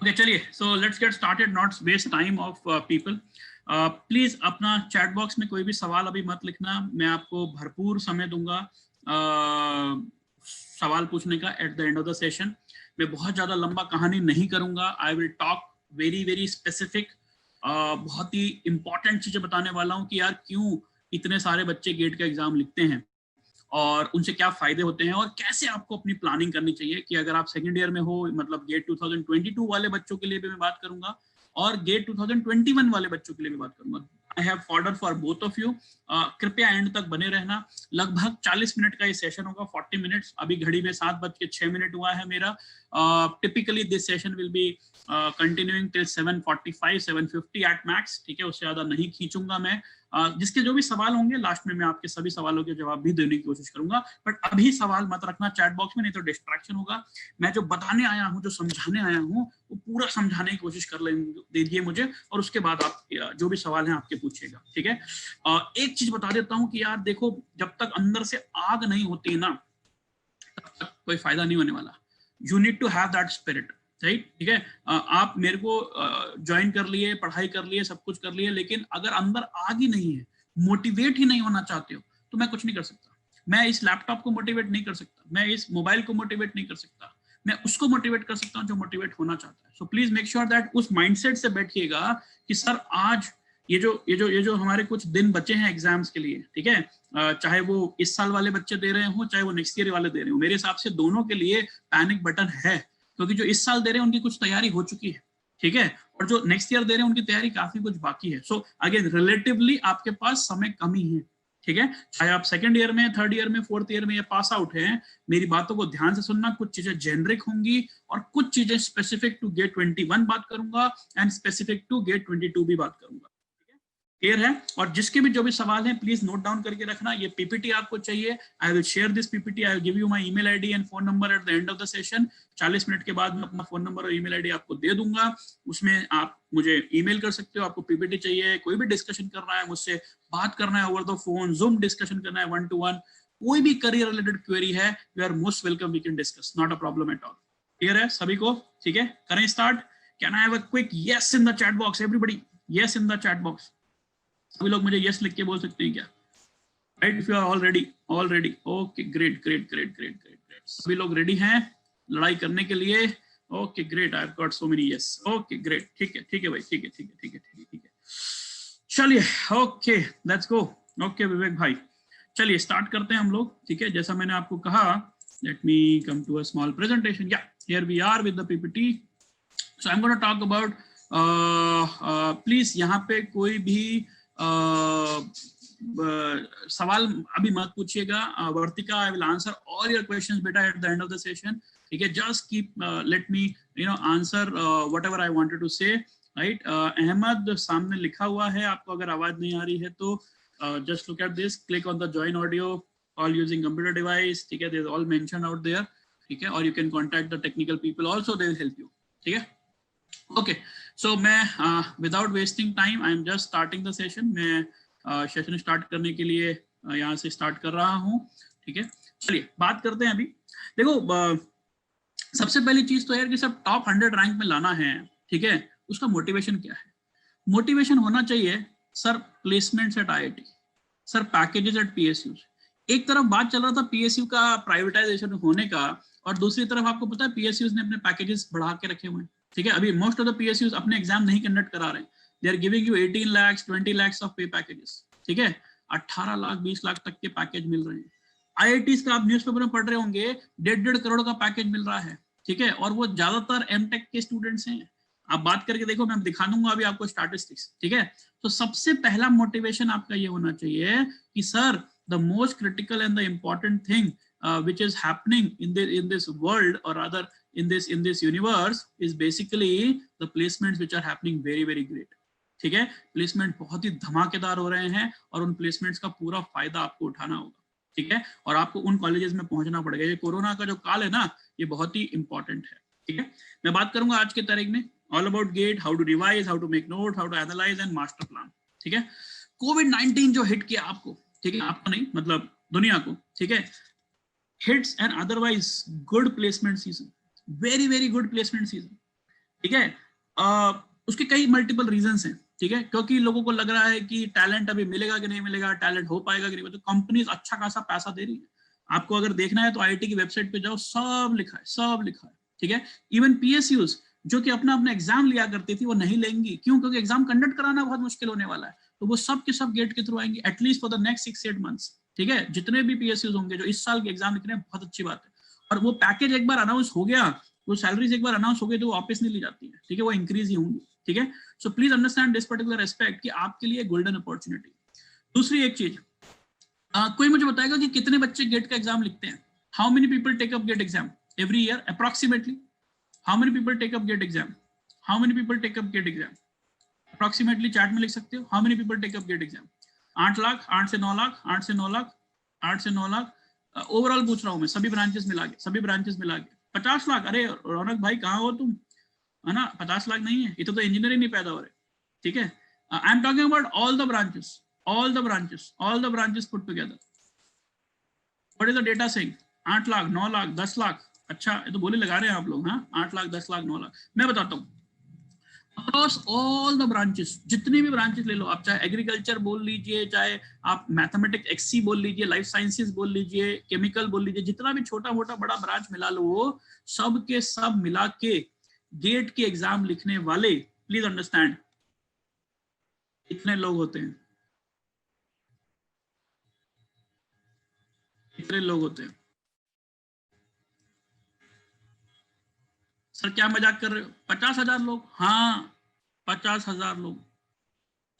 Okay चलिए, so let's get started, not waste time of people. Please अपना chat box में कोई भी सवाल अभी मत लिखना, मैं आपको भरपूर समय दूंगा सवाल पूछने का eight the end of the session. मैं बहुत ज्यादा लंबा कहानी नहीं करूंगा, आई will talk very very specific, बहुत ही इंपॉर्टेंट चीजें बताने वाला हूँ कि यार क्यों इतने सारे बच्चे गेट का एग्जाम लिखते हैं और उनसे क्या फायदे होते हैं और कैसे आपको अपनी प्लानिंग करनी चाहिए कि अगर आप सेकंड ईयर में हो, मतलब गेट 2022 वाले बच्चों के लिए भी मैं बात करूंगा और गेट 2021 वाले बच्चों के लिए भी बात करूंगा। I have fodder for both of you. कृपया एंड तक बने रहना। लगभग 40 मिनट का ये सेशन होगा, 40 मिनट्स। अभी घड़ी में 7:06 हुआ है मेरा। Typically this session will be continuing till 7:45 7:50 at max, ठीक है, उससे ज्यादा नहीं खींचूंगा मैं। जिसके जो भी सवाल होंगे लास्ट में मैं आपके सभी सवालों के जवाब भी देने की कोशिश करूंगा, बट अभी सवाल मत रखना चैट बॉक्स में, नहीं तो डिस्ट्रैक्शन होगा। मैं जो बताने आया हूं, जो समझाने आया हूं, वो पूरा समझाने की कोशिश कर दीजिए मुझे, और उसके बाद आप जो भी सवाल हैं आपके पूछिएगा, ठीक है। एक चीज बता देता हूं कि यार देखो, जब तक अंदर से आग नहीं होती ना, तब तक कोई फायदा नहीं होने वाला। You need to have that spirit, right, ठीक है। आप मेरे को ज्वाइन कर लिए, पढ़ाई कर लिए, सब कुछ कर लिए, लेकिन अगर अंदर आग ही नहीं है, मोटिवेट ही नहीं होना चाहते हो, तो मैं कुछ नहीं कर सकता। मैं इस लैपटॉप को मोटिवेट नहीं कर सकता, मैं इस मोबाइल को मोटिवेट नहीं कर सकता, मैं उसको मोटिवेट कर सकता हूँ जो मोटिवेट होना चाहता है। So please make sure that उस माइंडसेट से बैठिएगा कि सर आज ये जो हमारे कुछ दिन बचे हैं एग्जाम्स के लिए, ठीक है, चाहे वो इस साल वाले बच्चे दे रहे हो, चाहे वो नेक्स्ट ईयर वाले दे रहे हो, मेरे हिसाब से दोनों के लिए पैनिक बटन है, क्योंकि जो इस साल दे रहे हैं उनकी कुछ तैयारी हो चुकी है, ठीक है, और जो नेक्स्ट ईयर दे रहे हैं उनकी तैयारी काफी कुछ बाकी है। सो अगेन रिलेटिवली आपके पास समय कम ही है, ठीक है। चाहे आप सेकंड ईयर में, थर्ड ईयर में, फोर्थ ईयर में या पास आउट हैं, मेरी बातों को ध्यान से सुनना। कुछ चीजें जेनरिक होंगी और कुछ चीजें स्पेसिफिक टू गेट 21 बात करूंगा एंड स्पेसिफिक टू गेट 22 भी बात करूंगा, क्लियर है। और जिसके भी जो भी सवाल हैं प्लीज नोट डाउन करके रखना। ये पीपीटी आपको चाहिए, I will share this PPT, I will give you my email ID and phone number eight the end of the session. 40 minute के बाद मैं अपना फोन नंबर और ईमेल आईडी आपको दे दूंगा, उसमें आप मुझे ईमेल कर सकते हो। आपको पीपीटी चाहिए, कोई भी डिस्कशन करना है मुझसे, बात करना है over the phone, Zoom discussion करना है 1 to 1, कोई भी करियर रिलेटेड क्वेरी है, you are most welcome, we can discuss, not a problem at all. Clear है सभी को, ठीक है, करें start. Can I have a quick yes in the chat box, everybody yes in the chat box. सभी लोग मुझे यस लिख के बोल सकते हैं क्या? Right, if you are already okay, great great great great great great, सभी लोग रेडी हैं लड़ाई करने के लिए? Okay great, I have got so many yes. Okay great, ठीक है भाई, ठीक है। चलिए okay let's go. Okay Vivek भाई, चलिए स्टार्ट करते हैं हम लोग, ठीक है। जैसा मैंने आपको कहा, let me come to a small presentation. Yeah here we are with the PPT. So I am gonna talk about, please यहाँ पे कोई भी सवाल अभी मत पूछिएगा। Vartika, I will answer all your questions बेटा at the end of the session, ठीक है। Just keep let me answer whatever I wanted to say, right. Ahmed सामने लिखा हुआ है, आपको अगर आवाज नहीं आ रही है तो just look at this, click on the join audio, all using computer device, ठीक है, they is all mention out there, ठीक है। और you can contact the technical people also, they will help you, ठीक है। ओके सो मैं without wasting time I am just starting the session. मैं session start करने के लिए यहाँ से स्टार्ट कर रहा हूँ, ठीक है। चलिए बात करते हैं अभी। देखो सबसे पहली चीज तो यार कि सब टॉप 100 रैंक में लाना है, ठीक है, उसका मोटिवेशन क्या है? मोटिवेशन होना चाहिए sir placements at IIT, sir packages at PSU. एक तरफ बात चल रहा था पीएसयू का प्राइवेटाइजेशन होने का, और दूसरी तरफ आपको पता है पीएसयू ने अपने पैकेजेस बढ़ा के रखे हुए हैं, ठीक है। अभी मोस्ट ऑफ द पीएसयूज अपने एग्जाम नहीं कंडक्ट करा रहे हैं, they are giving you 18 lakhs 20 lakhs of pay packages, ठीक है। 18 लाख 20 लाख तक के पैकेज मिल रहे हैं। आईआईटीज का आप न्यूज़पेपर में पढ़ रहे होंगे 1.5 करोड़ का पैकेज मिल रहा है, ठीक है, और वो ज्यादातर एमटेक के स्टूडेंट्स हैं। आप बात करके देखो, मैं दिखा दूंगा अभी आपको स्टैटिस्टिक्स, ठीक है। तो सबसे पहला मोटिवेशन आपका ये होना चाहिए कि sir the most critical and the important thing which is happening in this world, or rather in this universe, is basically the placements which are happening very very great, ठीक है। प्लेसमेंट बहुत ही धमाकेदार हो रहे हैं और उन प्लेसमेंट्स का पूरा फायदा आपको उठाना होगा, ठीक है, और आपको उन कॉलेजेस में पहुंचना पड़ेगा। ये कोरोना का जो काल है ना, ये बहुत ही इंपॉर्टेंट है, ठीक है। मैं बात करूंगा आज के तारीख में all about GATE, how to revise, how to make note, how to analyse and master plan, ठीक है। कोविड-19 जो हिट किया आपको, ठीक है, आपको नहीं मतलब दुनिया को, ठीक है, hits an otherwise good placement season, very very good placement season, ठीक है। उसके कई मल्टीपल रीजंस हैं, ठीक है, क्योंकि लोगों को लग रहा है कि टैलेंट अभी मिलेगा कि नहीं मिलेगा, टैलेंट हो पाएगा कि नहीं, तो कंपनीज अच्छा खासा पैसा दे रही है। आपको अगर देखना है तो आईआईटी की वेबसाइट पे जाओ, सब लिखा है, सब लिखा है, ठीक है। इवन पीएसयूज जो कि अपना अपना एग्जाम लिया करती थी वो नहीं लेंगी, क्यों? क्योंकि एग्जाम कंडक्ट कराना बहुत मुश्किल होने वाला है, तो वो सब के सब गेट के थ्रू आएंगे at least for the next 6-8 months, ठीक है। जितने भी पीएसयूज होंगे जो इस साल के एग्जाम लिख रहे हैं, बहुत अच्छी बात है। और वो पैकेज एक बार अनाउंस हो गया, वो सैलरीज एक बार अनाउंस हो गई तो वापस नहीं ली जाती है, ठीक है, वो इंक्रीज ही होंगी, ठीक है। So please understand this particular aspect कि आपके लिए गोल्डन अपॉर्चुनिटी। दूसरी एक चीज, कोई मुझे बताएगा कि कितने बच्चे गेट का एग्जाम लिखते हैं? How many people take up GATE exam every year approximately? How many people take up GATE exam? How many people take up GATE exam? Approximately chat में लिख सकते हो, how many people take up GATE exam? 8 lakh, 8 से 9 लाख, 8 से 9 लाख, 8 से 9 lakh, overall पूछ रहा हूं मैं, सभी ब्रांचेस मिला के, सभी ब्रांचेस मिला के 50 लाख। अरे रौनक भाई कहाँ हो तुम, है ना? 50 लाख नहीं है, ये तो इंजीनियर ही नहीं पैदा हो रहे, ठीक है। I am talking about all the branches, all the branches, all the branches put together. What is the data saying? 8 lakh, 9 lakh, 10 lakh. अच्छा, ये तो बोले लगा रहे हैं आप लोग, हाँ, 8 लाख, 10 लाख, 9 लाख। मैं बताता हूँ, अक्रॉस ऑल द ब्रांचेस, जितनी भी ब्रांचेस ले लो आप, चाहे एग्रीकल्चर बोल लीजिए, चाहे आप मैथमेटिक्स एक्सी बोल लीजिए, लाइफ साइंसेस बोल लीजिए, केमिकल बोल लीजिए, जितना भी छोटा मोटा बड़ा ब्रांच मिला लो, सब के सब मिला के गेट के एग्जाम लिखने वाले, प्लीज अंडरस्टैंड, कितने लोग होते हैं? कितने लोग होते हैं? सर क्या मजाक कर रहे हो? 50,000 लोग? हाँ, 50,000 लोग।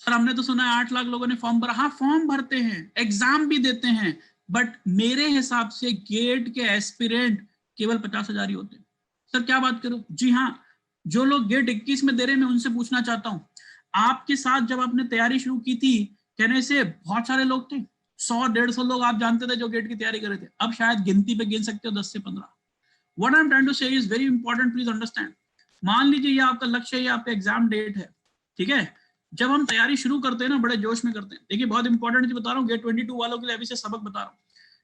सर हमने तो सुना है 8 लाख लोगों ने फॉर्म भरा। हाँ, फॉर्म भरते हैं, एग्जाम भी देते हैं, बट मेरे हिसाब से गेट के एस्पिरेंट केवल 50,000 ही होते हैं। सर क्या बात करो? जी हाँ, जो लोग गेट 21 में दे रहे हैं, मैं उनसे पूछना चाहता हूँ, आपके साथ जब आपने तैयारी शुरू की थी, कहने से बहुत सारे लोग थे, 100-150 लोग आप जानते थे जो गेट की तैयारी कर रहे थे। अब शायद गिनती पे गिन सकते हो 10 से 15। What I am trying to say is very important, please understand. मान लीजिए ये आपका लक्ष्य है, ये आपका एग्जाम डेट है, ठीक है। जब हम तैयारी शुरू करते हैं ना, बड़े जोश में करते हैं। देखिए बहुत इंपॉर्टेंट चीज बता रहा हूँ, गेट 22 वालों के लिए अभी से सबक बता रहा हूँ।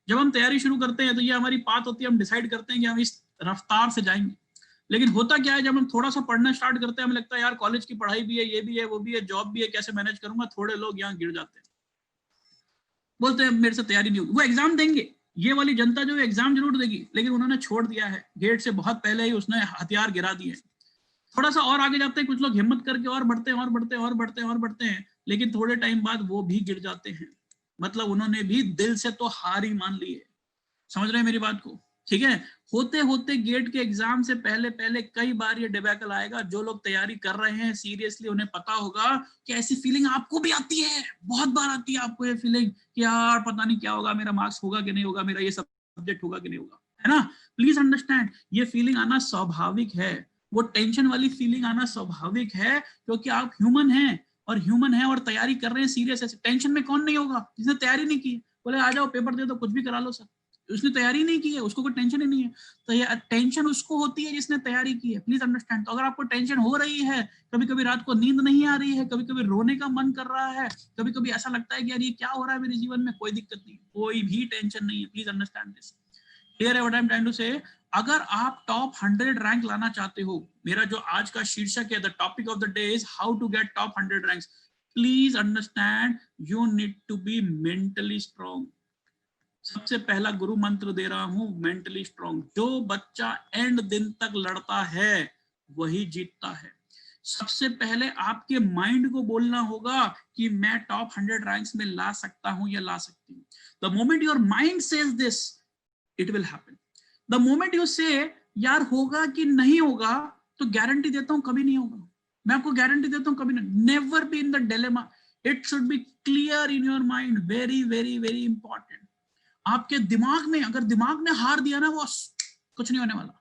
जब हम तैयारी शुरू करते हैं तो ये हमारी बात होती है, हम डिसाइड करते हैं कि हम इस रफ्तार से जाएंगे। लेकिन होता क्या है, जब हम थोड़ा सा पढ़ना स्टार्ट करते हैं, हमें लगता है यार कॉलेज की पढ़ाई भी है, ये भी है, वो भी है, जॉब भी है, कैसे मैनेज करूंगा। थोड़े लोग यहाँ गिर जाते हैं, बोलते हैं मेरे से तैयारी नहीं होगी। वो एग्जाम देंगे, ये वाली जनता जो है एग्जाम जरूर देगी, लेकिन उन्होंने छोड़ दिया है, गेट से बहुत पहले ही उसने हथियार गिरा दिए। थोड़ा सा और आगे जाते हैं कुछ लोग, हिम्मत करके और बढ़ते हैं और बढ़ते हैं और बढ़ते हैं और बढ़ते हैं, लेकिन थोड़े टाइम बाद वो भी गिर जाते हैं। मतलब उन्होंने भी दिल से तो हार ही मान ली है। समझ रहे हैं मेरी बात को? ठीक है। होते होते गेट के एग्जाम से पहले पहले कई बार ये डिबैकल आएगा। जो लोग तैयारी कर रहे हैं सीरियसली, उन्हें पता होगा कि ऐसी फीलिंग आपको भी आती है, बहुत बार आती है आपको ये फीलिंग कि यार पता नहीं क्या होगा, मेरा मार्क्स होगा कि नहीं होगा, मेरा ये सब्जेक्ट होगा कि नहीं होगा, है ना? प्लीज अंडरस्टैंड, ये फीलिंग आना स्वाभाविक है, वो टेंशन वाली फीलिंग आना स्वाभाविक है, क्योंकि आप ह्यूमन हैं, और ह्यूमन है और तैयारी कर रहे हैं सीरियस। ऐसे टेंशन में कौन नहीं होगा जिसने तैयारी नहीं की? बोले आ जाओ पेपर दे दो, कुछ भी करा लो सर, उसने तैयारी नहीं की है, उसको कोई टेंशन ही नहीं है। तो ये टेंशन उसको होती है जिसने तैयारी की है, प्लीज अंडरस्टैंड। तो अगर आपको टेंशन हो रही है, कभी कभी रात को नींद नहीं आ रही है, कभी कभी रोने का मन कर रहा है, कभी कभी ऐसा लगता है कि यार ये क्या हो रहा है मेरे जीवन में, कोई दिक्कत नहीं, कोई भी टेंशन नहीं है, प्लीज अंडरस्टैंड दिस। क्लियर है what I am trying to say? अगर आप टॉप 100 रैंक लाना चाहते हो, मेरा जो आज का शीर्षक है, the topic of the day is how to get top 100 ranks. Please understand, you need to be mentally strong. सबसे पहला गुरु मंत्र दे रहा हूं, मेंटली स्ट्रांग। जो बच्चा एंड दिन तक लड़ता है वही जीतता है। सबसे पहले आपके माइंड को बोलना होगा कि मैं टॉप 100 रैंक्स में ला सकता हूं या ला सकती हूं। The moment your mind says this, it will happen. The moment you से यार होगा कि नहीं होगा, तो गारंटी देता हूं कभी नहीं होगा। मैं आपको गारंटी देता हूं कभी नहीं। Never be in the dilemma, it should be clear in your mind. Very very very important. आपके दिमाग में, अगर दिमाग ने हार दिया ना, वो कुछ नहीं होने वाला।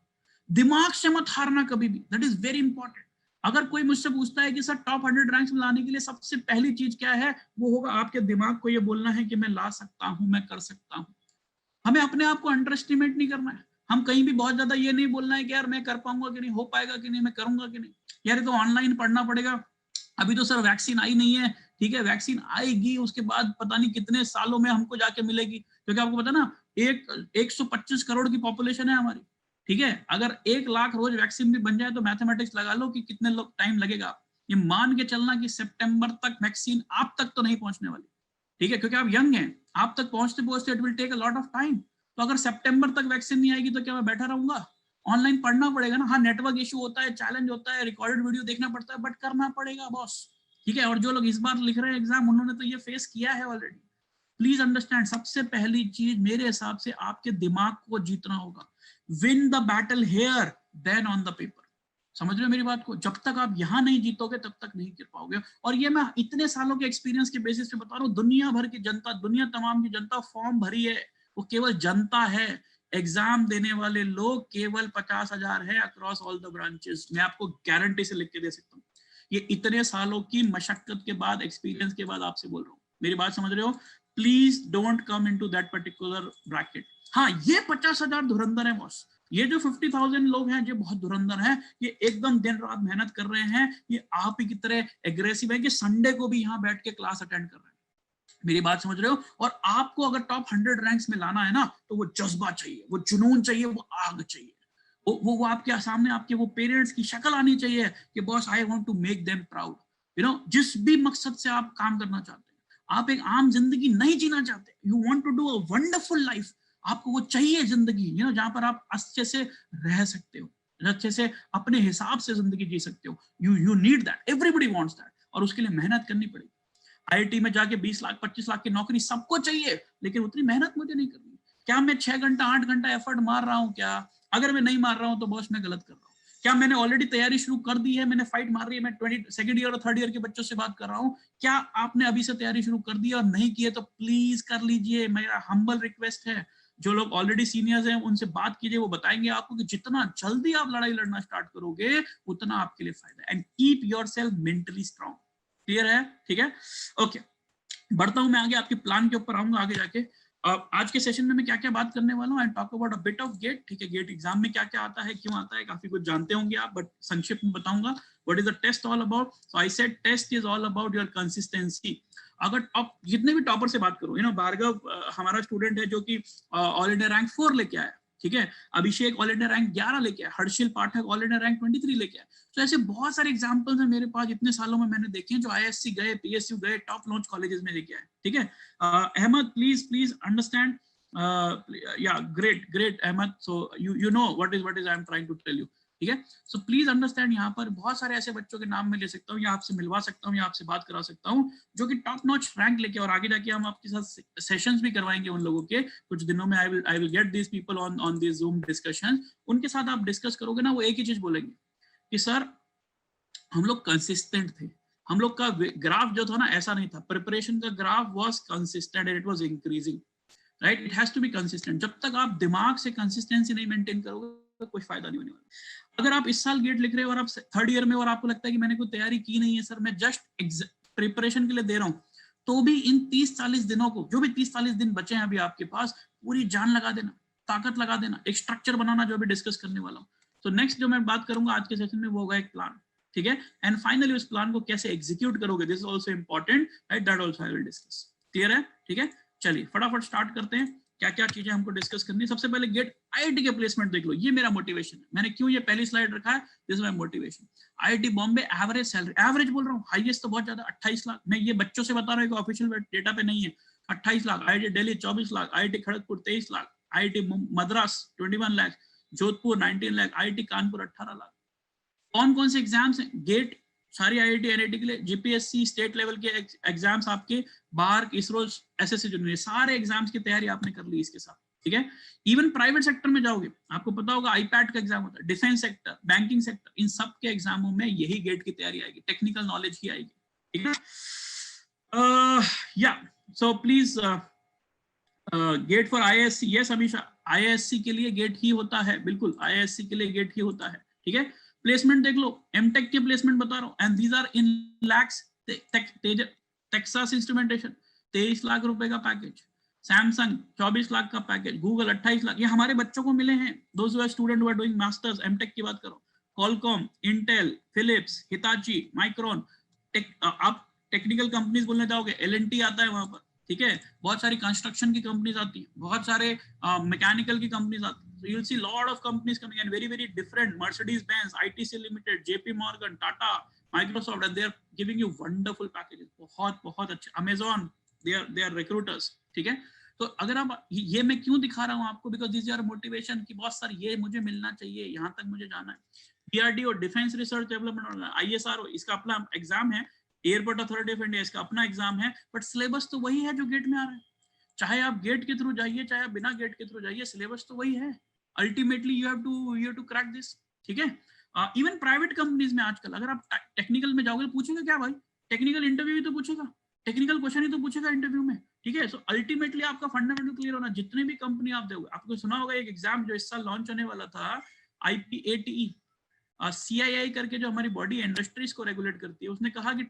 दिमाग से मत हारना कभी भी, दैट इज वेरी इंपॉर्टेंट। अगर कोई मुझसे पूछता है कि सर टॉप 100 रैंक्स में लाने के लिए सबसे पहली चीज क्या है, वो होगा आपके दिमाग को ये बोलना है कि मैं ला सकता हूं, मैं कर सकता हूं। हमें अपने आप को अंडर एस्टिमेट नहीं करना है। हम कहीं भी बहुत ज्यादा ये नहीं बोलना है कि यार मैं कर पाऊंगा कि नहीं, हो पाएगा कि नहीं, मैं करूंगा कि नहीं, यार ये तो ऑनलाइन पढ़ना पड़ेगा, अभी तो सर वैक्सीन आई नहीं है। ठीक है, वैक्सीन आएगी, उसके बाद पता नहीं कितने सालों में हमको जाके मिलेगी, क्योंकि आपको पता ना 125 करोड़ की पॉपुलेशन है हमारी। ठीक है, अगर 1 लाख रोज वैक्सीन भी बन जाए तो मैथमेटिक्स लगा लो कि कितने लोग टाइम लगेगा। ये मान के चलना कि सितंबर तक वैक्सीन आप तक तो नहीं पहुंचने वाली, ठीक है, क्योंकि आप यंग हैं, आप तक पहुंचते पहुंचते it will take a lot of time. तो अगर सितंबर तक वैक्सीन नहीं आएगी तो क्या मैं बैठा रहूंगा? ऑनलाइन पढ़ना पड़ेगा ना। हाँ, नेटवर्क इशू होता है, चैलेंज होता है, रिकॉर्डेड वीडियो देखना पड़ता है, बट करना पड़ेगा बॉस, ठीक है। और जो लोग इस बार लिख रहे हैं एग्जाम, उन्होंने तो ये फेस किया है ऑलरेडी। प्लीज अंडरस्टैंड, सबसे पहली चीज मेरे हिसाब से आपके दिमाग को जीतना होगा। Win the battle here then on the paper. समझ रहे हो मेरी बात को? जब तक आप यहां नहीं जीतोगे तब तक नहीं कर पाओगे। और ये मैं इतने सालों के एक्सपीरियंस के बेसिस पे बता रहा हूँ। दुनिया भर की जनता, दुनिया तमाम की जनता फॉर्म भरी है, वो केवल जनता है। एग्जाम देने वाले लोग केवल 50,000 है अक्रॉस ऑल द ब्रांचेस। मैं आपको गारंटी से लिख के दे सकता हूँ, ये इतने सालों की मशक्कत के बाद, एक्सपीरियंस के बाद आपसे बोल रहा हूँ। मेरी बात समझ रहे हो? Please don't come into that particular bracket. हाँ, ये 50,000 धुरंधर है बॉस। ये जो 50,000 लोग हैं, ये बहुत धुरंधर हैं। ये एकदम दिन रात मेहनत कर रहे हैं। ये आप ही की तरह एग्रेसिव है कि संडे को भी यहाँ बैठ के क्लास अटेंड कर रहे हैं। मेरी बात समझ रहे हो? और आपको अगर टॉप 100 रैंक्स में लाना है ना, तो वो जज्बा चाहिए, वो जुनून चाहिए, वो आग चाहिए। वो आपके सामने, आपके वो पेरेंट्स की शक्ल आनी चाहिए कि boss I want to make them proud. You know, जिस भी मकसद से आप काम करना चाहते हैं, आप एक आम जिंदगी नहीं जीना चाहते, you want to do a wonderful life, आपको वो चाहिए जिंदगी, यू नो, जहां पर आप अच्छे से रह सकते हो, अच्छे से अपने हिसाब से जिंदगी जी सकते हो। You need that, everybody wants that, और उसके लिए मेहनत करनी पड़ेगी। आईआईटी में जाके 20 लाख 25 लाख की नौकरी सबको चाहिए, लेकिन उतनी मेहनत मुझे नहीं करनी। क्या मैं 6 घंटा 8 घंटा एफर्ट मार रहा हूँ क्या? अगर मैं नहीं मार रहा हूँ तो बॉस मैं गलत कर रहा हूँ। क्या मैंने ऑलरेडी तैयारी शुरू कर दी है, मैंने फाइट मार रही है, मैं 22nd ईयर और 3rd ईयर के बच्चों से बात कर रहा हूँ, क्या आपने अभी से तैयारी शुरू कर दी है? और नहीं की है तो प्लीज कर लीजिए, मेरा हम्बल रिक्वेस्ट है। जो लोग ऑलरेडी सीनियर्स हैं उनसे बात कीजिए, वो बताएंगे आपको कि जितना जल्दी आप लड़ाई लड़ना स्टार्ट करोगे उतना आपके लिए फायदा है। And keep yourself mentally strong. Clear है? ठीक है, ओके। बढ़ता हूं मैं आगे, आपके प्लान के ऊपर आऊंगा आगे जाके। आज के सेशन में मैं क्या क्या बात करने वाला हूँ, I talk about a bit of GATE. ठीक है, गेट एग्जाम में क्या क्या आता है, क्यों आता है, काफी कुछ जानते होंगे आप, बट संक्षिप्त में बताऊंगा what is the test all about. So I said test is all about your consistency. अगर टॉप जितने भी टॉपर से बात करो, यू नो, भार्गव हमारा स्टूडेंट है जो कि ऑल इंडिया रैंक 4 लेके आया, ठीक है। अभिषेक ऑल इंडिया रैंक 11 लेके आया, हर्षिल पाठक ऑल इंडिया रैंक 23 लेके आया। तो ऐसे बहुत सारे एग्जांपल्स हैं मेरे पास, इतने सालों में मैंने देखे हैं, जो आईएससी गए, पीएसयू गए, टॉप नॉच कॉलेजेस में लेके आए, ठीक है। Ahmad, please understand, yeah great Ahmad, so you know what is I am trying to tell you, ठीक है। सो प्लीज अंडरस्टैंड, यहाँ पर बहुत सारे ऐसे बच्चों के नाम मैं ले सकता हूँ, या आपसे मिलवा सकता हूँ, या आपसे बात करा सकता हूँ, जो कि टॉप नॉच रैंक लेके, और आगे जाके हम आपके साथ सेशंस भी करवाएंगे उन लोगों के कुछ दिनों में। I will get this people on this zoom discussion. उनके साथ आप डिस्कस करोगे ना, वो एक ही चीज बोलेंगे कि सर हम लोग कंसिस्टेंट थे, हम लोग का ग्राफ जो था ना ऐसा नहीं था, प्रिपरेशन का graph was consistent and it was increasing, right. It has to be consistent. जब तक आप दिमाग से कंसिस्टेंसी नहीं मेंटेन करोगे तो कोई फायदा नहीं होने वाला। अगर आप इस साल गेट लिख रहे हो और आप 3rd ईयर में, और आपको लगता है कि मैंने कोई तैयारी की नहीं है सर, मैं जस्ट प्रिपरेशन के लिए दे रहा हूँ, तो भी इन 30-40 दिनों को, जो भी 30-40 दिन बचे हैं अभी आपके पास, पूरी जान लगा देना, ताकत लगा देना, एक स्ट्रक्चर बनाना, जो भी डिस्कस करने वाला हूँ। तो नेक्स्ट जो मैं बात करूंगा आज के सेशन में, वो होगा एक प्लान, ठीक है। एंड फाइनली उस प्लान को कैसे एग्जीक्यूट करोगे, this is also important, right, that also I will discuss. Clear है? ठीक है, चलिए फटाफट स्टार्ट करते हैं, क्या क्या चीजें हमको डिस्कस करनी है। सबसे पहले गेट आईआईटी के प्लेसमेंट देख लो, ये मेरा मोटिवेशन है। मैंने क्यों ये पहली स्लाइड रखा है, this is my motivation. IIT Bombay average salary, average बोल रहा हूँ, हाईएस्ट तो बहुत ज्यादा 28 लाख। मैं ये बच्चों से बता रहा हूँ, ऑफिशियल डेटा पे नहीं है। 28 lakh, IIT Delhi 24 lakh, IIT Kharagpur 23 lakh, IIT Madras 21 lakh, Jodhpur 19 lakh, IIT Kanpur 18 lakh. कौन कौन से एग्जाम्स हैं? गेट सारी आईआईटी एनआईटी के लिए, जीपीएससी स्टेट लेवल के एग्जाम्स आपके, बार, इसरो, एसएससी, जो सारे एग्जाम्स की तैयारी आपने कर ली इसके साथ, ठीक है। इवन प्राइवेट सेक्टर में जाओगे, आपको पता होगा आईपैट का एग्जाम होता है, डिफेंस सेक्टर, बैंकिंग सेक्टर, इन सब के एग्जामों में यही गेट की तैयारी आएगी, टेक्निकल नॉलेज ही आएगी, ठीक है। Yeah so please get for IASC, yes Amisha, IASC के लिए गेट ही होता है, बिल्कुल आईएएससी के लिए गेट ही होता है, ठीक है। प्लेसमेंट देख लो, एमटेक के प्लेसमेंट बता रहा हूँ, and these are in lakhs. Texas Instrumentation 23 lakh रुपए का पैकेज, सैमसंग 24 लाख का पैकेज, गूगल 28 लाख, ये हमारे बच्चों को मिले हैं, those who are student who are doing masters. MTech की बात करो, Qualcomm, Intel, Philips, Hitachi, Micron, आप टेक्निकल कंपनीज बोलने जाओगे, एलएनटी आता है वहां पर, ठीक है। बहुत सारी कंस्ट्रक्शन की कंपनीज आती है, बहुत सारे मैकेनिकल की कंपनीज आती है, So you'll see lot of companies coming and very, very different. Mercedes-Benz, ITC Limited, JP Morgan, Tata, Microsoft, and they're giving you wonderful packages. बहुत अच्छे. Amazon, they are recruiters. ठीक है? तो अगर आप ये मैं क्यों दिखा रहा हूँ आपको, बिकॉज दिस आर मोटिवेशन कि बॉस सर ये मुझे मिलना चाहिए, यहाँ तक मुझे जाना है. DRDO, defence research development, ISRO, इसका अपना एग्जाम है. एयरपोर्ट अथॉरिटी ऑफ इंडिया, इसका अपना एग्जाम है. बट सिलेबस तो वही है जो गेट में आ रहा है. चाहे आप गेट के थ्रू जाइए, चाहे आप बिना गेट के थ्रू जाइए, सिलेबस तो वही है. Ultimately you have to crack this. ठीक है? इवन प्राइवेट कंपनीज में आजकल अगर आप टेक्निकल में जाओगे तो पूछेगा क्या भाई, टेक्निकल इंटरव्यू ही तो पूछेगा, टेक्निकल क्वेश्चन ही तो पूछेगा इंटरव्यू में. ठीक है? सो अल्टीमेटली आपका फंडामेंटल क्लियर होना. जितने भी कंपनी आप दोगे, आपको सुना होगा एक एग्जाम जो इस साल लॉन्च होने वाला था, IPATE, CII करके, जो हमारी बॉडी इंडस्ट्रीज को रेगुलेट करती है, उसने कहा कि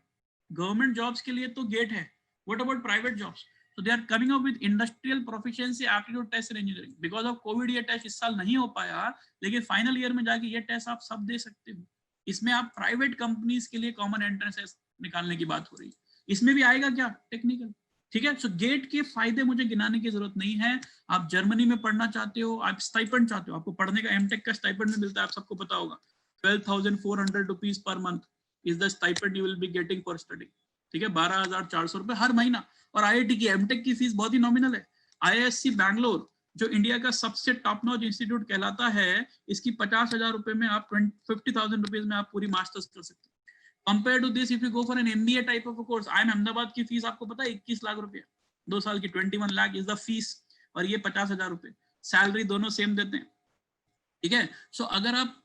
गवर्नमेंट जॉब्स के लिए तो गेट है, what about private jobs? So they are coming up with industrial proficiency aptitude test in engineering. Because of COVID ये टेस्ट इस साल नहीं हो पाया, लेकिन फाइनल ईयर में जाके ये टेस्ट आप सब दे सकते हो. इसमें आप प्राइवेट कंपनीज के लिए कॉमन एंट्रेंस निकालने की बात हो रही है. इसमें भी आएगा क्या? टेक्निकल. ठीक है? सो गेट के फायदे मुझे गिनाने की जरूरत नहीं है. आप जर्मनी में पढ़ना चाहते हो, आप स्टाइपेंड चाहते हो, आपको पढ़ने का एमटेक का स्टाइपेंड में मिलता है, आप सबको पता होगा. 12,400 rupees per month is the stipend you will be getting for study. ठीक है? 12,400 रुपए हर महीना. और IIT की एमटेक की फीस बहुत ही नॉमिनल है. IISc बैंगलोर, जो इंडिया का सबसे टॉप नॉच इंस्टीट्यूट कहलाता है, इसकी 50,000 रुपए में आप 50,000 रुपीज में आप पूरी मास्टर्स कर सकते हैं. Compare to this, if you go for an MBA type of course, IIM Ahmedabad की फीस आपको पता है 21 लाख रुपए, 2 साल की 21 लाख इज द फीस, और ये 50,000 रुपए. सैलरी दोनों सेम देते हैं. ठीक है? सो अगर आप,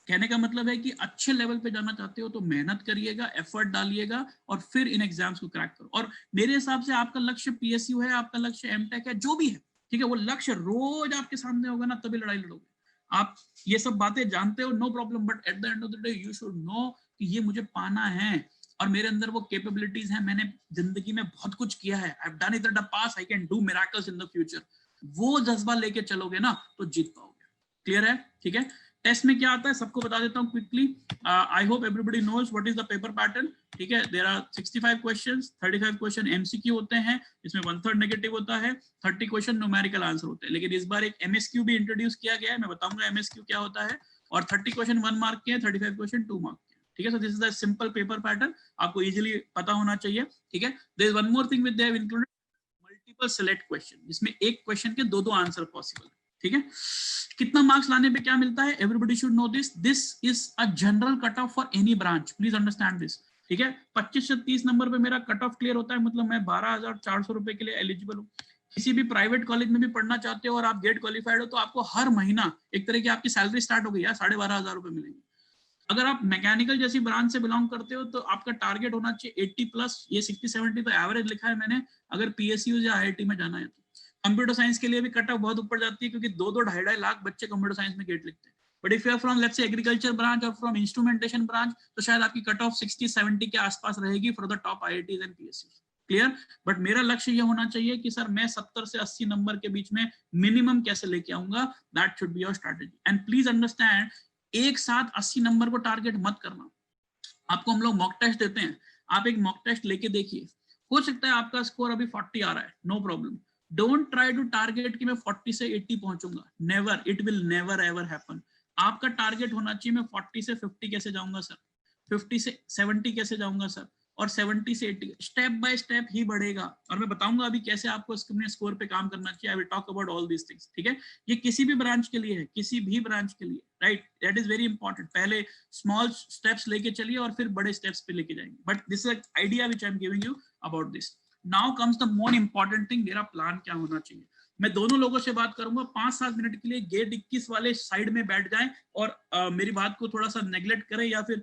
कहने का मतलब है कि अच्छे लेवल पे जाना चाहते हो तो मेहनत करिएगा, एफर्ट डालिएगा, और फिर इन एग्जाम्स को क्रैक करो. और मेरे हिसाब से आपका लक्ष्य PSU है, आपका लक्ष्य एमटेक है, जो भी है, ठीक है, वो लक्ष्य रोज आपके सामने होगा ना, तभी लड़ाई लड़ोगे. आप ये सब बातें जानते हो, no problem, but at the end of the day you should know कि ये मुझे पाना है, और मेरे अंदर वो कैपेबिलिटीज हैं, मैंने जिंदगी में बहुत कुछ किया है, I have done it in the past, I can do miracles in the future. वो जज्बा लेके चलोगे ना तो जीत पाओगे. क्लियर है? ठीक है? टेस्ट में क्या आता है सबको बता देता हूँ quickly. I hope everybody knows what is the paper pattern. ठीक है? There are 65 questions, 35 question MCQ होते हैं, इसमें 1/3 नेगेटिव होता है, 30 क्वेश्चन न्यूमेरिकल आंसर होते हैं. लेकिन इस बार एक MSQ भी इंट्रोड्यूस किया गया है, मैं बताऊंगा MSQ क्या होता है. और 30 क्वेश्चन 1 मार्क के हैं, 35 क्वेश्चन 2 मार्क के. ठीक है? So this is the simple paper pattern, आपको इजीली पता होना चाहिए. ठीक है? There is one more thing with they have included multiple select question, जिसमें एक क्वेश्चन के 2 आंसर पॉसिबल है. ठीक है? कितना मार्क्स लाने पे क्या मिलता है, everybody should know this. This is a general cut off for any branch, please understand this. ठीक है? 25 से 30 नंबर पे मेरा कट ऑफ क्लियर होता है, मतलब मैं 12,400 रुपए के लिए एलिजिबल हूँ. किसी भी प्राइवेट कॉलेज में भी पढ़ना चाहते हो और आप गेट क्वालिफाइड हो, तो आपको हर महीना एक तरह की आपकी सैलरी स्टार्ट हो गई है, 12,500 रुपए मिलेंगे. अगर आप मैकेनिकल जैसी ब्रांच से बिलोंग करते हो तो आपका टारगेट होना चाहिए 80+, ये 60-70 तो एवरेज लिखा है मैंने, अगर PSU या IIT में जाना है तो. कंप्यूटर साइंस के लिए भी कट ऑफ बहुत ऊपर जाती है, क्योंकि 2-2 लाख बच्चे कंप्यूटर साइंस में गेट लिखते हैं. But if you are from let's say agriculture branch और फ्रॉम इंस्ट्रूमेंटेशन ब्रांच, तो शायद आपकी कट ऑफ 60-70 के आसपास रहेगी for the top IITs and PSU. Clear? But मेरा लक्ष्य ये होना चाहिए कि सर मैं 70 से 80 नंबर के बीच में मिनिमम कैसे लेके आऊंगा, that should be your strategy. And please understand, एक साथ 80 नंबर को टारगेट मत करना. आपको हम लोग मॉक टेस्ट देते हैं, आप एक मॉक टेस्ट लेके देखिए, हो सकता है आपका स्कोर अभी 40 आ रहा है, no problem. Don't try to target कि मैं 40 से 80 पहुंचूंगा, never, it will never ever happen. आपका टारगेट होना चाहिए मैं 40 से 50 कैसे जाऊंगा सर, 50 से 70 कैसे जाऊंगा सर, और 70 से 80 स्टेप बाय स्टेप ही बढ़ेगा. और मैं बताऊंगा अभी कैसे आपको अपने स्कोर पे काम करना चाहिए. I will talk about all these things. ठीक है? ये किसी भी ब्रांच के लिए है, किसी भी ब्रांच के लिए, right? That is very important. पहले स्मॉल स्टेप्स लेके चलिए और फिर बड़े स्टेप्स पे लेके जाएंगे. But this is idea which I am giving you about this. Now comes the more important thing, मेरा प्लान क्या होना चाहिए. मैं दोनों लोगों से बात करूंगा, 5-7 मिनट के लिए गेट 21 वाले साइड में बैठ जाएं और मेरी बात को थोड़ा सा नेग्लेक्ट करें या फिर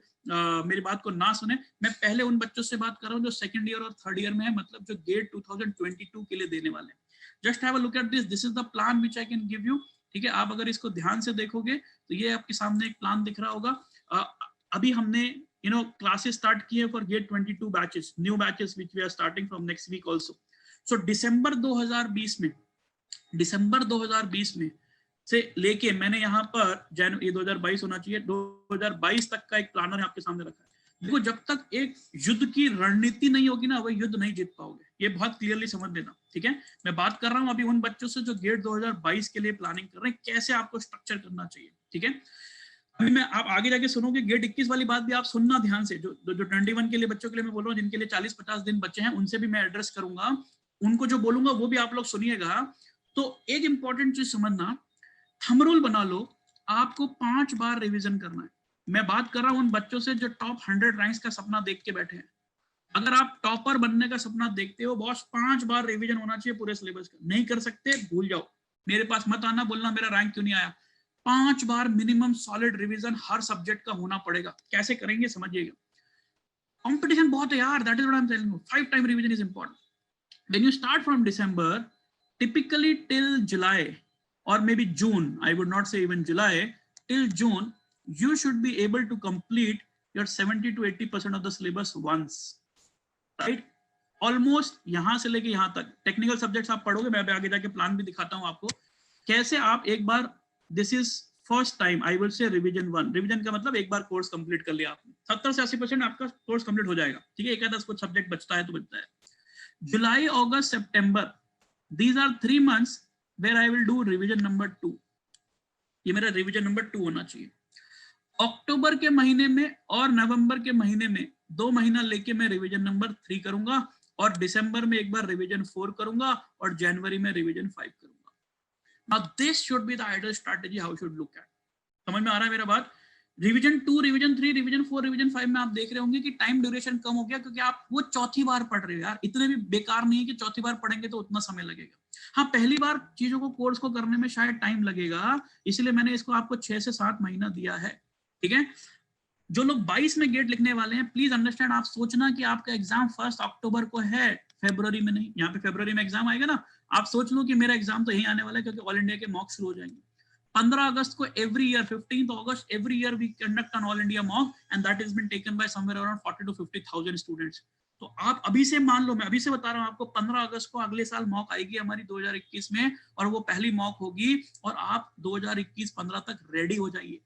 मेरी बात को ना सुने. मैं पहले उन बच्चों से बात कर रहा हूं जो सेकंड ईयर और थर्ड ईयर में है, मतलब जो गेट 2022 के लिए देने वाले हैं. Just have a look at this. This is the plan which I can give you. ठीक है? आप अगर इसको ध्यान से देखोगे तो ये आपके सामने एक प्लान दिख रहा होगा. अभी हमने classes start किए for gate 22 batches, new batches which we are starting from next week also. So दिसंबर 2020 में से लेके मैंने यहाँ पर ये 2022 होना चाहिए, 2022 तक का एक प्लानर आपके सामने रखा है. देखो जब तक एक युद्ध की रणनीति नहीं होगी ना, वह युद्ध नहीं जीत पाओगे, ये बहुत क्लियरली समझ लेना, ठीक है। मैं बात कर रहा हूं अभी उन बच्चों से जो गेट 2022 के लिए प्लानिंग कर रहे हैं, कैसे आपको स्ट्रक्चर करना चाहिए, ठीक है। अभी मैं आप आगे जाके सुनोगे गेट 21 वाली बात भी आप सुनना ध्यान से, जो 21 के लिए बच्चों के लिए मैं बोल रहा हूँ, जिनके लिए 40-50 दिन बच्चे हैं, उनसे भी मैं एड्रेस करूंगा, उनको जो बोलूंगा वो भी आप लोग सुनिएगा। तो एक इंपॉर्टेंट चीज समझना, थंब रूल बना लो, आपको 5 बार रिवीजन करना है। मैं बात कर रहा हूं उन बच्चों से जो टॉप 100 रैंक्स का सपना देख के बैठे हैं। अगर आप टॉपर बनने का सपना देखते हो बॉस, 5 बार रिवीजन होना चाहिए पूरे सिलेबस का। नहीं कर सकते भूल जाओ, मेरे पास मत आना बोलना मेरा रैंक क्यों नहीं आया। 5 बार मिनिमम सॉलिड रिवीजन हर सब्जेक्ट का होना पड़ेगा। कैसे करेंगे समझिएगा, कंपटीशन बहुत है यार, that is what I am telling you. 5 time revision is important. When you start from December, typically till July or maybe June, I would not say even July, till June you should be able to complete your 70 to 80% of the syllabus once, right? Almost यहां से लेके यहां तक technical subjects आप पढ़ोगे, मैं आगे जाके प्लान भी दिखाता हूं आपको कैसे आप एक बार, this is first time I will say revision 1। Revision का मतलब एक बार कोर्स कंप्लीट कर लिया आपने, 70 से 80% आपका कोर्स कंप्लीट हो जाएगा, ठीक है। एक आधा कुछ सब्जेक्ट बचता है तो बचता है। जुलाई, अगस्त, सितंबर, these are 3 months where I will do revision number 2। ये मेरा रिवीजन नंबर 2 होना चाहिए। अक्टूबर के महीने में और नवंबर के महीने में 2 महीना लेके मैं रिवीजन नंबर 3 करूंगा, और दिसंबर में एक बार रिवीजन 4 करूंगा, और जनवरी में रिवीजन 5 करूंगा। Now this should be the ideal strategy how should look at. समझ में आ रहा है मेरा बात? रिवीजन 2, रिवीजन 3, रिवीजन 4, रिवीजन 5 में आप देख रहे होंगे कि टाइम ड्यूरेशन कम हो गया, क्योंकि आप वो चौथी बार पढ़ रहे हो यार। इतने भी बेकार नहीं है कि चौथी बार पढ़ेंगे तो उतना समय लगेगा। हाँ, पहली बार चीजों को कोर्स को करने में शायद टाइम लगेगा, इसलिए मैंने इसको आपको 6 से 7 महीना दिया है, ठीक है। जो लोग 22 में गेट लिखने वाले हैं, प्लीज अंडरस्टैंड, आप सोचना कि आपका एग्जाम 1 अक्टूबर को है, फरवरी में नहीं। यहाँ पे फरवरी में एग्जाम आएगा ना, आप सोच लो कि मेरा एग्जाम तो यही आने वाला है, क्योंकि ऑल इंडिया के मॉक शुरू हो जाएंगे 15 अगस्त को। एवरी ईयर 15 अगस्त every year we conduct an all India mock, and that is been taken by somewhere around 40 to 50,000 students. तो आप अभी से मान लो, मैं अभी से बता रहा हूँ आपको, 15 अगस्त को अगले साल मॉक आएगी हमारी 2021 में, और वो पहली मॉक होगी, और आप 2021-15 तक रेडी हो जाइए।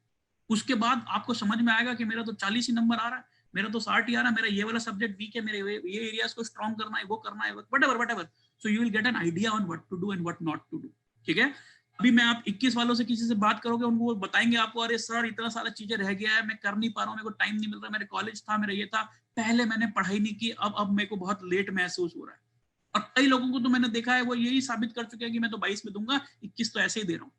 उसके बाद आपको समझ में आएगा कि मेरा तो 40 ही नंबर आ रहा है, मेरा तो 60 ही आ रहा है, मेरा ये वाला सब्जेक्ट वीक है, मेरे ये एरियाज को स्ट्रॉन्ग करना है, वो करना है, whatever. So you will get an idea on what to do and what not to do, ठीक है। अभी मैं आप 21 वालों से किसी से बात करोगे, उनको बताएंगे आपको, अरे सर इतना सारा चीजें रह गया है, मैं कर नहीं पा रहा हूँ, मेरे को टाइम नहीं मिल रहा, मेरे कॉलेज था, मेरा ये था, पहले मैंने पढ़ाई नहीं की, अब मेरे को बहुत लेट महसूस हो रहा है। और कई लोगों को तो मैंने देखा है, वो यही साबित कर चुके हैं कि मैं तो 22 में दूंगा, 21 तो ऐसे ही दे रहा हूँ।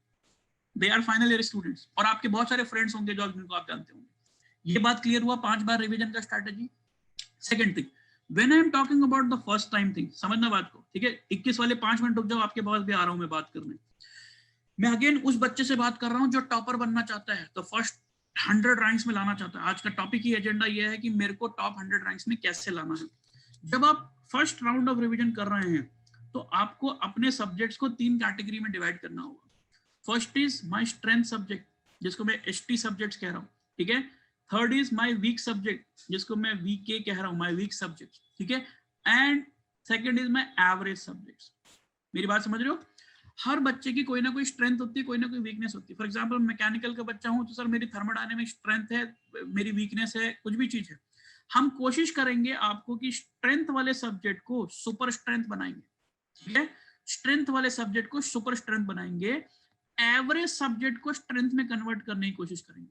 They are final year students, और आपके बहुत सारे फ्रेंड्स होंगे जो जिनको आप जानते होंगे। ये बात क्लियर हुआ 5 बार रिवीजन का strategy. Second thing, when I am talking about the first time thing, समझना बात को, ठीक है। 21 वाले 5 मिनट रुक जाओ, आपके पास भी आ रहा हूं मैं बात करने। मैं अगेन उस बच्चे से बात कर रहा हूं जो टॉपर बनना चाहता है, तो फर्स्ट 100 रैंक्स में लाना चाहता है। आज का टॉपिक ही एजेंडा ये है कि मेरे को टॉप 100 रैंक्स में कैसे लाना है। जब आप फर्स्ट राउंड ऑफ रिवीजन कर रहे हैं, तो आपको अपने सब्जेक्ट्स को 3 कैटेगरी में डिवाइड करना होगा। First is my strength subject, जिसको मैं एसटी सब्जेक्ट्स कह रहा हूँ, ठीक है। Third is my weak subject, जिसको मैं वीके कह रहा हूँ, माय वीक सब्जेक्ट, ठीक है। And second is my average subjects. मेरी बात समझ रहे हो? हर बच्चे की कोई ना कोई स्ट्रेंथ होती है, कोई ना कोई वीकनेस होती है। फॉर एग्जांपल मैकेनिकल का बच्चा हूं, तो सर मेरी थर्मोडायनेमिक स्ट्रेंथ है, मेरी वीकनेस है, कुछ भी चीज है। हम कोशिश करेंगे आपको कि स्ट्रेंथ वाले सब्जेक्ट को सुपर स्ट्रेंथ बनाएंगे, ठीक है। स्ट्रेंथ वाले सब्जेक्ट को सुपर स्ट्रेंथ बनाएंगे, एवरेज सब्जेक्ट को स्ट्रेंथ में कन्वर्ट करने की कोशिश करेंगे,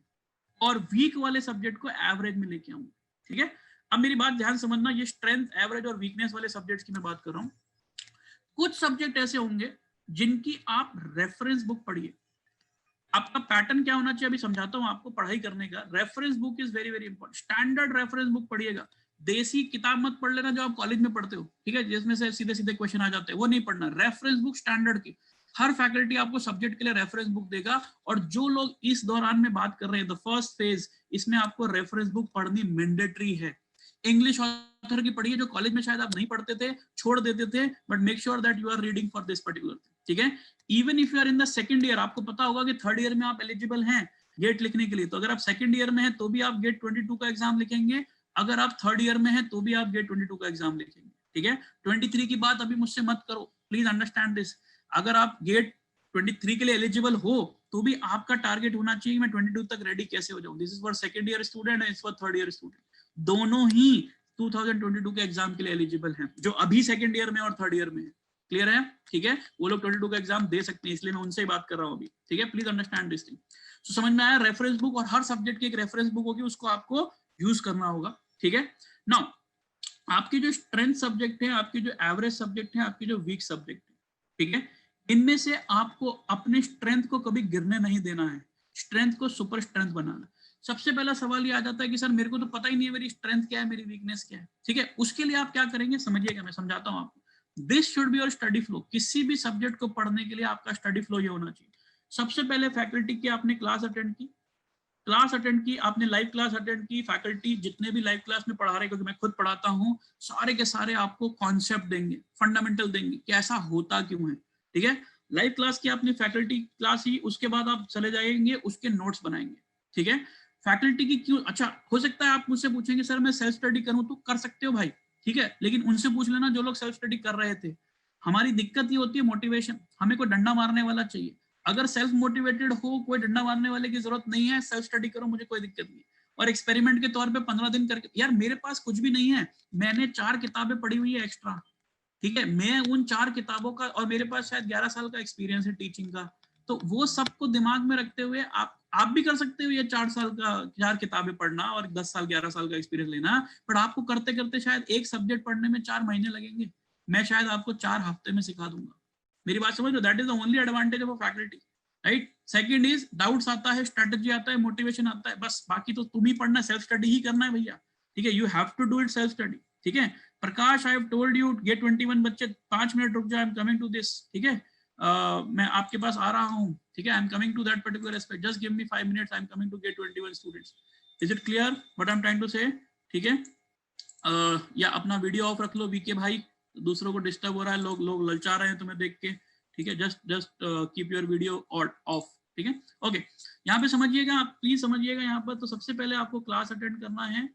और वीक वाले सब्जेक्ट को एवरेज में लेके आऊंगा, ठीक है। अब मेरी बात ध्यान समझना, ये स्ट्रेंथ, एवरेज और वीकनेस वाले सब्जेक्ट्स की मैं बात कर रहा हूं। कुछ सब्जेक्ट ऐसे होंगे जिनकी आप रेफरेंस बुक पढ़िए। आपका पैटर्न क्या होना चाहिए, अभी समझाता हूं आपको पढ़ाई करने का। Reference book is very very important. Standard reference book पढ़िएगा, देसी किताब मत पढ़ लेना जो आप कॉलेज में पढ़ते हो, ठीक है, जिसमें से सीधे सीधे क्वेश्चन आ जाते हैं, वो नहीं पढ़ना। रेफरेंस बुक स्टैंडर्ड की, हर फैकल्टी आपको सब्जेक्ट के लिए रेफरेंस बुक देगा। और जो लोग इस दौरान में बात कर रहे हैं, द फर्स्ट फेज, इसमें आपको रेफरेंस बुक पढ़नी मैंडेटरी है। इंग्लिश ऑथर की पढ़िए, जो कॉलेज में शायद आप नहीं पढ़ते थे, छोड़ देते थे, but make sure that you are reading for this particular, ठीक है। Even if you are in the second year, आपको पता होगा कि थर्ड ईयर में आप एलिजिबल हैं गेट लिखने के लिए, तो अगर आप सेकंड ईयर में हैं तो भी आप गेट 22 का एग्जाम लिखेंगे, अगर आप थर्ड ईयर में हैं तो भी आप गेट 22 का एग्जाम लिखेंगे, ठीक है। 23 की बात अभी मुझसे मत करो, प्लीज अंडरस्टैंड दिस। अगर आप गेट 23 के लिए एलिजिबल हो तो भी आपका टारगेट होना चाहिए मैं 22 तक रेडी कैसे हो जाऊं। This is for second year student and it's for third year student. दोनों ही 2022 के एग्जाम के लिए एलिजिबल हैं, जो अभी सेकंड ईयर में और थर्ड ईयर में है। क्लियर है? ठीक है, वो लोग 22 का एग्जाम दे सकते हैं, इसलिए मैं उनसे ही बात कर रहा हूं अभी। ठीक है, प्लीज अंडरस्टैंड दिस थिंग। तो समझ में आया? रेफरेंस बुक, और हर सब्जेक्ट की एक रेफरेंस बुक होगी, उसको आपको यूज करना होगा। ठीक है, नाउ आपकी जो स्ट्रेंथ सब्जेक्ट है, आपकी जो एवरेज सब्जेक्ट है, आपकी जो वीक सब्जेक्ट है, ठीक है, इनमें से आपको अपने स्ट्रेंथ को कभी गिरने नहीं देना है, स्ट्रेंथ को सुपर स्ट्रेंथ बनाना। सबसे पहला सवाल ये आ जाता है कि सर मेरे को तो पता ही नहीं है मेरी स्ट्रेंथ क्या है, मेरी वीकनेस क्या है। ठीक है, उसके लिए आप क्या करेंगे समझिएगा, मैं समझाता हूं आपको। This should be your steady flow. किसी भी सब्जेक्ट को पढ़ने के लिए आपका स्टडी फ्लो ये होना चाहिए। सबसे पहले फैकल्टी की आपने क्लास अटेंड की, आपने लाइव क्लास अटेंड की, फैकल्टी जितने भी लाइव क्लास में पढ़ा रहे हैं, क्योंकि मैं खुद पढ़ाता हूं, सारे के सारे आपको कॉन्सेप्ट देंगे, फंडामेंटल देंगे, कैसा होता क्यों है। ठीक है, लाइव क्लास की आपने फैकल्टी क्लास ही, उसके बाद आप चले जाएंगे उसके नोट्स बनाएंगे। ठीक है, फैकल्टी की क्यों, अच्छा हो सकता है आप मुझसे पूछेंगे सर मैं सेल्फ स्टडी करूं, तो कर सकते हो भाई, ठीक है, लेकिन उनसे पूछ लेना जो लोग सेल्फ स्टडी कर रहे थे। हमारी दिक्कत ये होती है मोटिवेशन, हमें कोई डंडा मारने वाला चाहिए। अगर सेल्फ मोटिवेटेड हो, कोई डंडा मारने वाले की जरूरत नहीं है, सेल्फ स्टडी करो, मुझे कोई दिक्कत नहीं। और एक्सपेरिमेंट के तौर पे 15 दिन करके, यार मेरे पास कुछ भी नहीं है, मैंने 4 किताबें पढ़ी हुई है एक्स्ट्रा। ठीक है, मैं उन 4 किताबों का, और मेरे पास शायद 11 साल का एक्सपीरियंस है टीचिंग का, तो वो सबको दिमाग में रखते हुए आप भी कर सकते हो ये 4 साल का 4 किताबें पढ़ना और 10 साल 11 साल का एक्सपीरियंस लेना। बट आपको करते करते शायद एक सब्जेक्ट पढ़ने में 4 महीने लगेंगे, मैं शायद आपको 4 हफ्ते में सिखा दूंगा। मेरी बात समझ लो, that is the only advantage of a faculty, right. Second is doubts आता है, स्ट्रेटजी आता है, मोटिवेशन आता है, बस बाकी तो तुम ही पढ़ना, सेल्फ स्टडी ही करना है भैया। ठीक है, you have to do it self study. ठीक है, Prakash I have told you get 21 बच्चे, 5 मिनट रुक जाओ, I am coming to this. ठीक है, मैं आपके पास आ रहा हूँ। ठीक है, I am coming to that particular aspect, just give me 5 minutes, I am coming to get 21 students. Is it clear what I am trying to say? ठीक है, या अपना वीडियो ऑफ रख लो वीके भाई, दूसरों को डिस्टर्ब हो रहा है, लोग ललचा रहे हैं तुम्हें देख के। ठीक है, just keep your video of. ठीक है, ओके, यहाँ पे समझिएगा, आप प्लीज समझिएगा यहाँ पर। तो सबसे पहले आपको क्लास अटेंड करना है।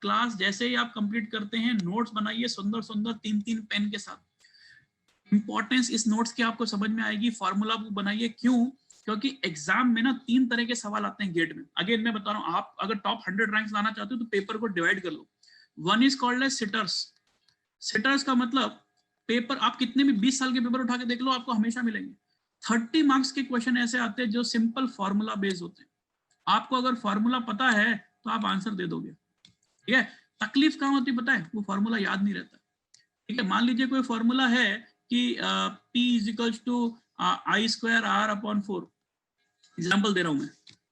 क्लास जैसे ही आप कंप्लीट करते हैं, नोट्स बनाइए सुंदर सुंदर 3-3 पेन के साथ। इंपॉर्टेंस इस नोट्स की आपको समझ में आएगी। फॉर्मूला बुक बनाइए, क्यों? क्योंकि एग्जाम में ना 3 तरह के सवाल आते हैं गेट में। अगेन मैं बता रहा हूँ, आप अगर टॉप 100 रैंक्स लाना चाहते हो तो पेपर को डिवाइड कर लो। One is called as sitters. Sitters का मतलब पेपर, आप कितने भी 20 साल के पेपर उठा के देख लो, आपको हमेशा मिलेंगे 30 मार्क्स के क्वेश्चन ऐसे आते हैं जो सिंपल फॉर्मूला बेस्ड होते हैं। आपको अगर फॉर्मूला पता है तो आप आंसर दे दोगे। ठीक है, तकलीफ कहाँ होती पता है? वो फॉर्मूला याद नहीं रहता। ठीक है, मान लीजिए कोई फॉर्मूला है कि P is equals to I square R upon 4, example दे रहा हूं मैं।